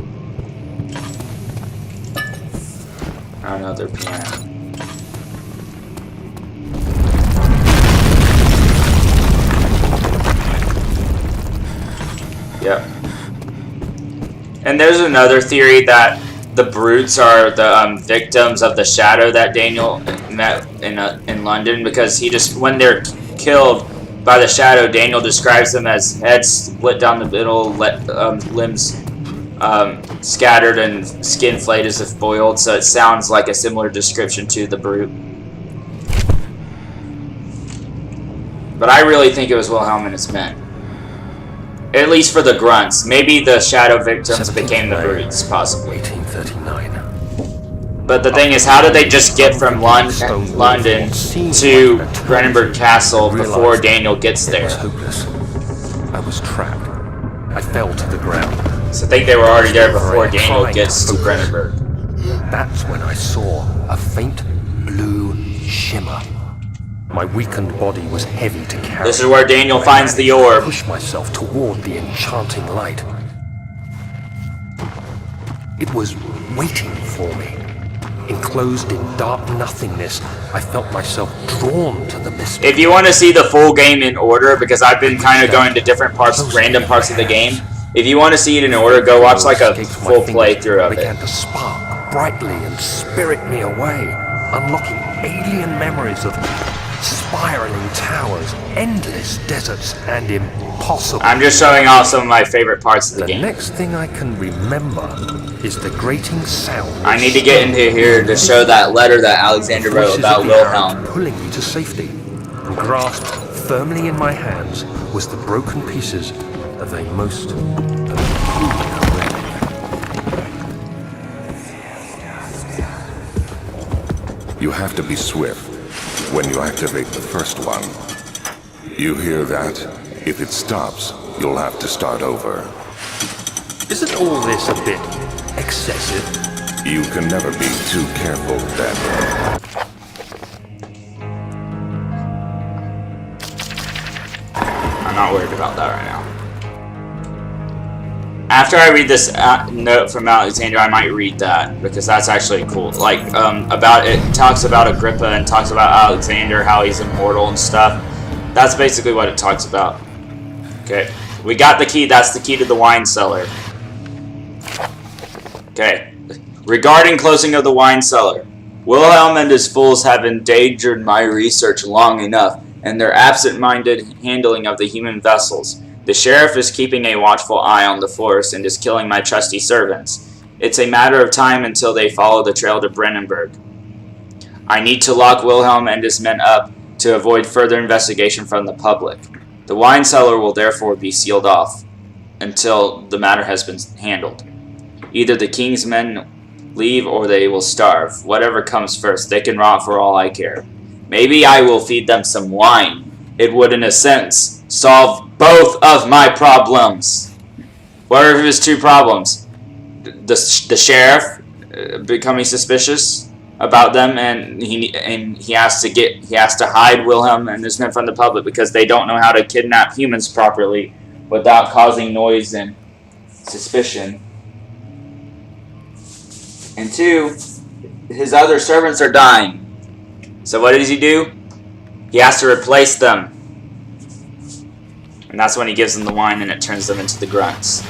Oh no, they're piano. Yep. And there's another theory that the brutes are the victims of the shadow that Daniel met in London, because he just, when they're killed by the shadow, Daniel describes them as heads split down the middle, limbs scattered, and skin flayed as if boiled. So it sounds like a similar description to the brute. But I really think it was Wilhelm and his men. At least for the grunts. Maybe the shadow victims became the brutes, possibly. 1839. But the thing is, how did they just get from London to Brennenburg Castle before Daniel gets there? It was hopeless. I was trapped. I fell to the ground. So I think they were already there before Daniel gets to Brennenburg. That's when I saw a faint blue shimmer. My weakened body was heavy to carry. This is where Daniel finds the orb. I pushed myself toward the enchanting light. It was waiting for me. Enclosed in dark nothingness, I felt myself drawn to the mystery. If you want to see the full game in order, because I've been kind of going to different parts, random parts of the game. If you want to see it in order, go watch like a full playthrough of it. Began to spark brightly and spirit me away, unlocking alien memories of spiraling towers, endless deserts, and impossible. I'm just showing off some of my favorite parts of the game. The next thing I can remember is the grating sound. I need to get into here to show that letter that Alexander wrote about Wilhelm. Pulling me to safety, and grasped firmly in my hands was the broken pieces of a most peculiar relic. You have to be swift when you activate the first one. You hear that? If it stops, you'll have to start over. Isn't all this a bit excessive? You can never be too careful, Daniel. I'm not worried about that right now. After I read this note from Alexander, I might read that, because that's actually cool. Like, about it talks about Agrippa and talks about Alexander, how he's immortal and stuff. That's basically what it talks about. Okay, we got the key. That's the key to the wine cellar. Okay, regarding closing of the wine cellar, Wilhelm and his fools have endangered my research long enough, and their absent-minded handling of the human vessels. The sheriff is keeping a watchful eye on the forest and is killing my trusty servants. It's a matter of time until they follow the trail to Brennenburg. I need to lock Wilhelm and his men up to avoid further investigation from the public. The wine cellar will therefore be sealed off until the matter has been handled. Either the king's men leave or they will starve. Whatever comes first, they can rot for all I care. Maybe I will feed them some wine. It would, in a sense, solve both of my problems. What are his two problems? The sheriff becoming suspicious about them, and he has to hide Wilhelm and his men from the public because they don't know how to kidnap humans properly without causing noise and suspicion. And two, his other servants are dying. So what does he do? He has to replace them. And that's when he gives them the wine and it turns them into the grunts.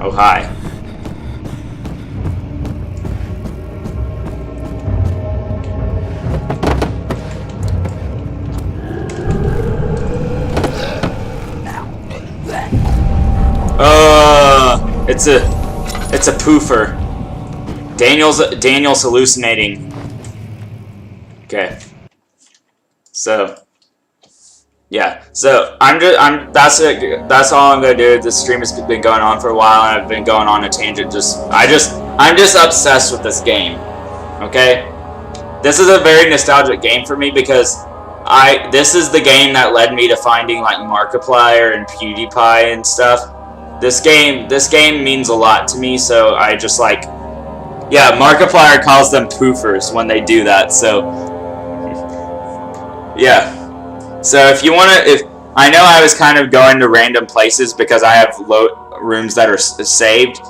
Oh, hi. It's a poofer. Daniel's hallucinating. Okay. So yeah. So that's it. That's all I'm gonna do. This stream has been going on for a while, and I've been going on a tangent. I'm just obsessed with this game. Okay. This is a very nostalgic game for me because this is the game that led me to finding like Markiplier and PewDiePie and stuff. This game means a lot to me, so I just like Yeah, Markiplier calls them poofers when they do that, so... Yeah. So if you want to... I know I was kind of going to random places because I have rooms that are saved.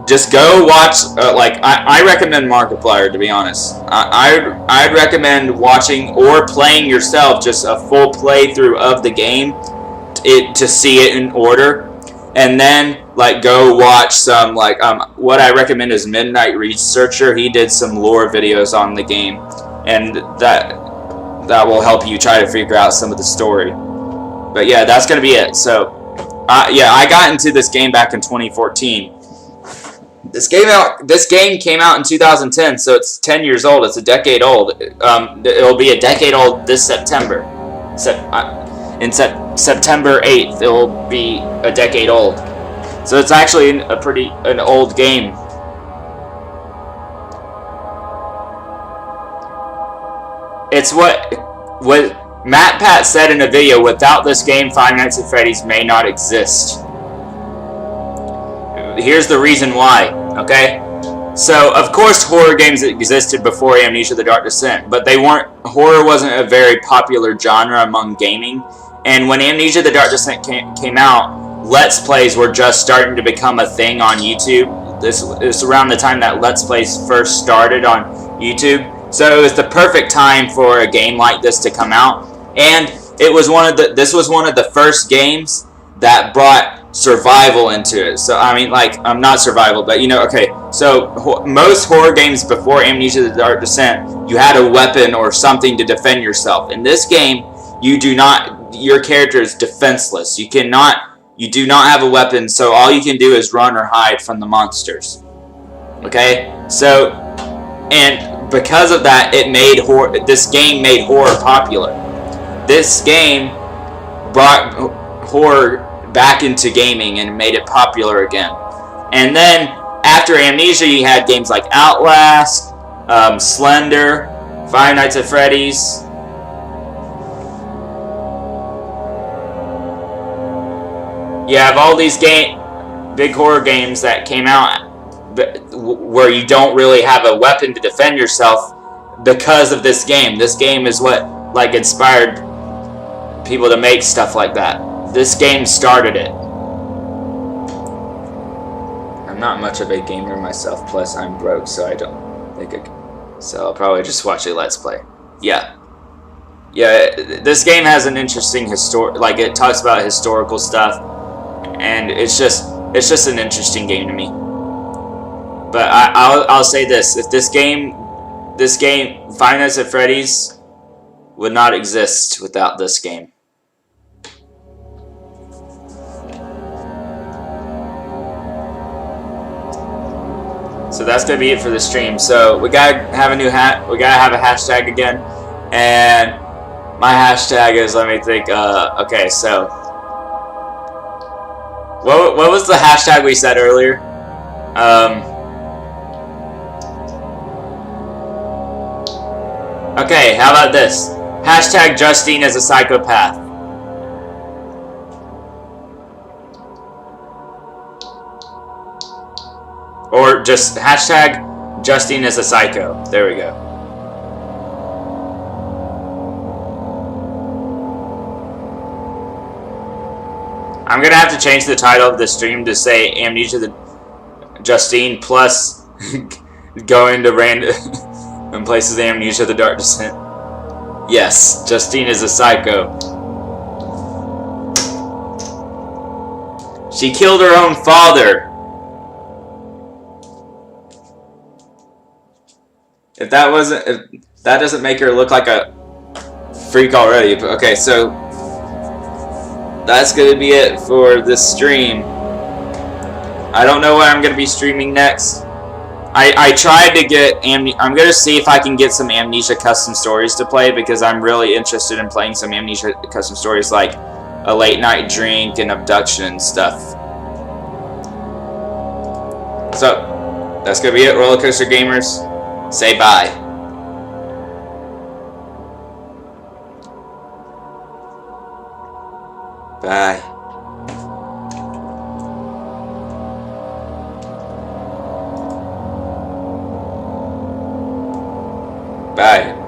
Just go watch... I recommend Markiplier, to be honest. I'd recommend watching or playing yourself just a full playthrough of the game to see it in order. And then, go watch some, what I recommend is Midnight Researcher. He did some lore videos on the game, and that will help you try to figure out some of the story. But yeah, that's going to be it. So, yeah, I got into this game back in 2014. This game came out in 2010, so it's 10 years old. It's a decade old. It'll be a decade old this September. September 8th, it will be a decade old. So it's actually an old game. It's what Matt Pat said in a video, without this game, Five Nights at Freddy's may not exist. Here's the reason why, okay? So, of course, horror games existed before Amnesia: The Dark Descent, but horror wasn't a very popular genre among gaming. And when Amnesia: The Dark Descent came out, Let's Plays were just starting to become a thing on YouTube. This is around the time that Let's Plays first started on YouTube. So it was the perfect time for a game like this to come out. And this was one of the first games that brought survival into it. So, I mean, not survival, but, okay. So, most horror games before Amnesia: The Dark Descent, you had a weapon or something to defend yourself. In this game, your character is defenseless. You do not have a weapon, so all you can do is run or hide from the monsters. Okay? So, and because of that, this game made horror popular. This game brought horror back into gaming and made it popular again. And then, after Amnesia, you had games like Outlast, Slender, Five Nights at Freddy's. You have all these big horror games that came out where you don't really have a weapon to defend yourself because of this game. This game is what inspired people to make stuff like that. This game started it. I'm not much of a gamer myself, plus I'm broke, so I don't think so I'll probably just watch a Let's Play. Yeah. Yeah, this game has an interesting it talks about historical stuff, and it's just an interesting game to me. But I'll say this: if this game, Five Nights at Freddy's, would not exist without this game. So that's gonna be it for the stream. So we gotta have a new we gotta have a hashtag again, and my hashtag is, let me think. Okay, so what was the hashtag we said earlier? Okay, how about this? Hashtag Justine is a psychopath. Or just hashtag Justine is a psycho. There we go. I'm gonna have to change the title of the stream to say Amnesia: Justine plus going to random in places Amnesia: The Dark Descent. Yes, Justine is a psycho. She killed her own father. If that doesn't make her look like a freak already. Okay, so that's gonna be it for this stream. I don't know what I'm gonna be streaming next. I tried to get I'm gonna see if I can get some Amnesia custom stories to play, because I'm really interested in playing some Amnesia custom stories, like a late night drink and abduction and stuff. So that's gonna be it, Roller Coaster Gamers. Say bye. Bye. Bye.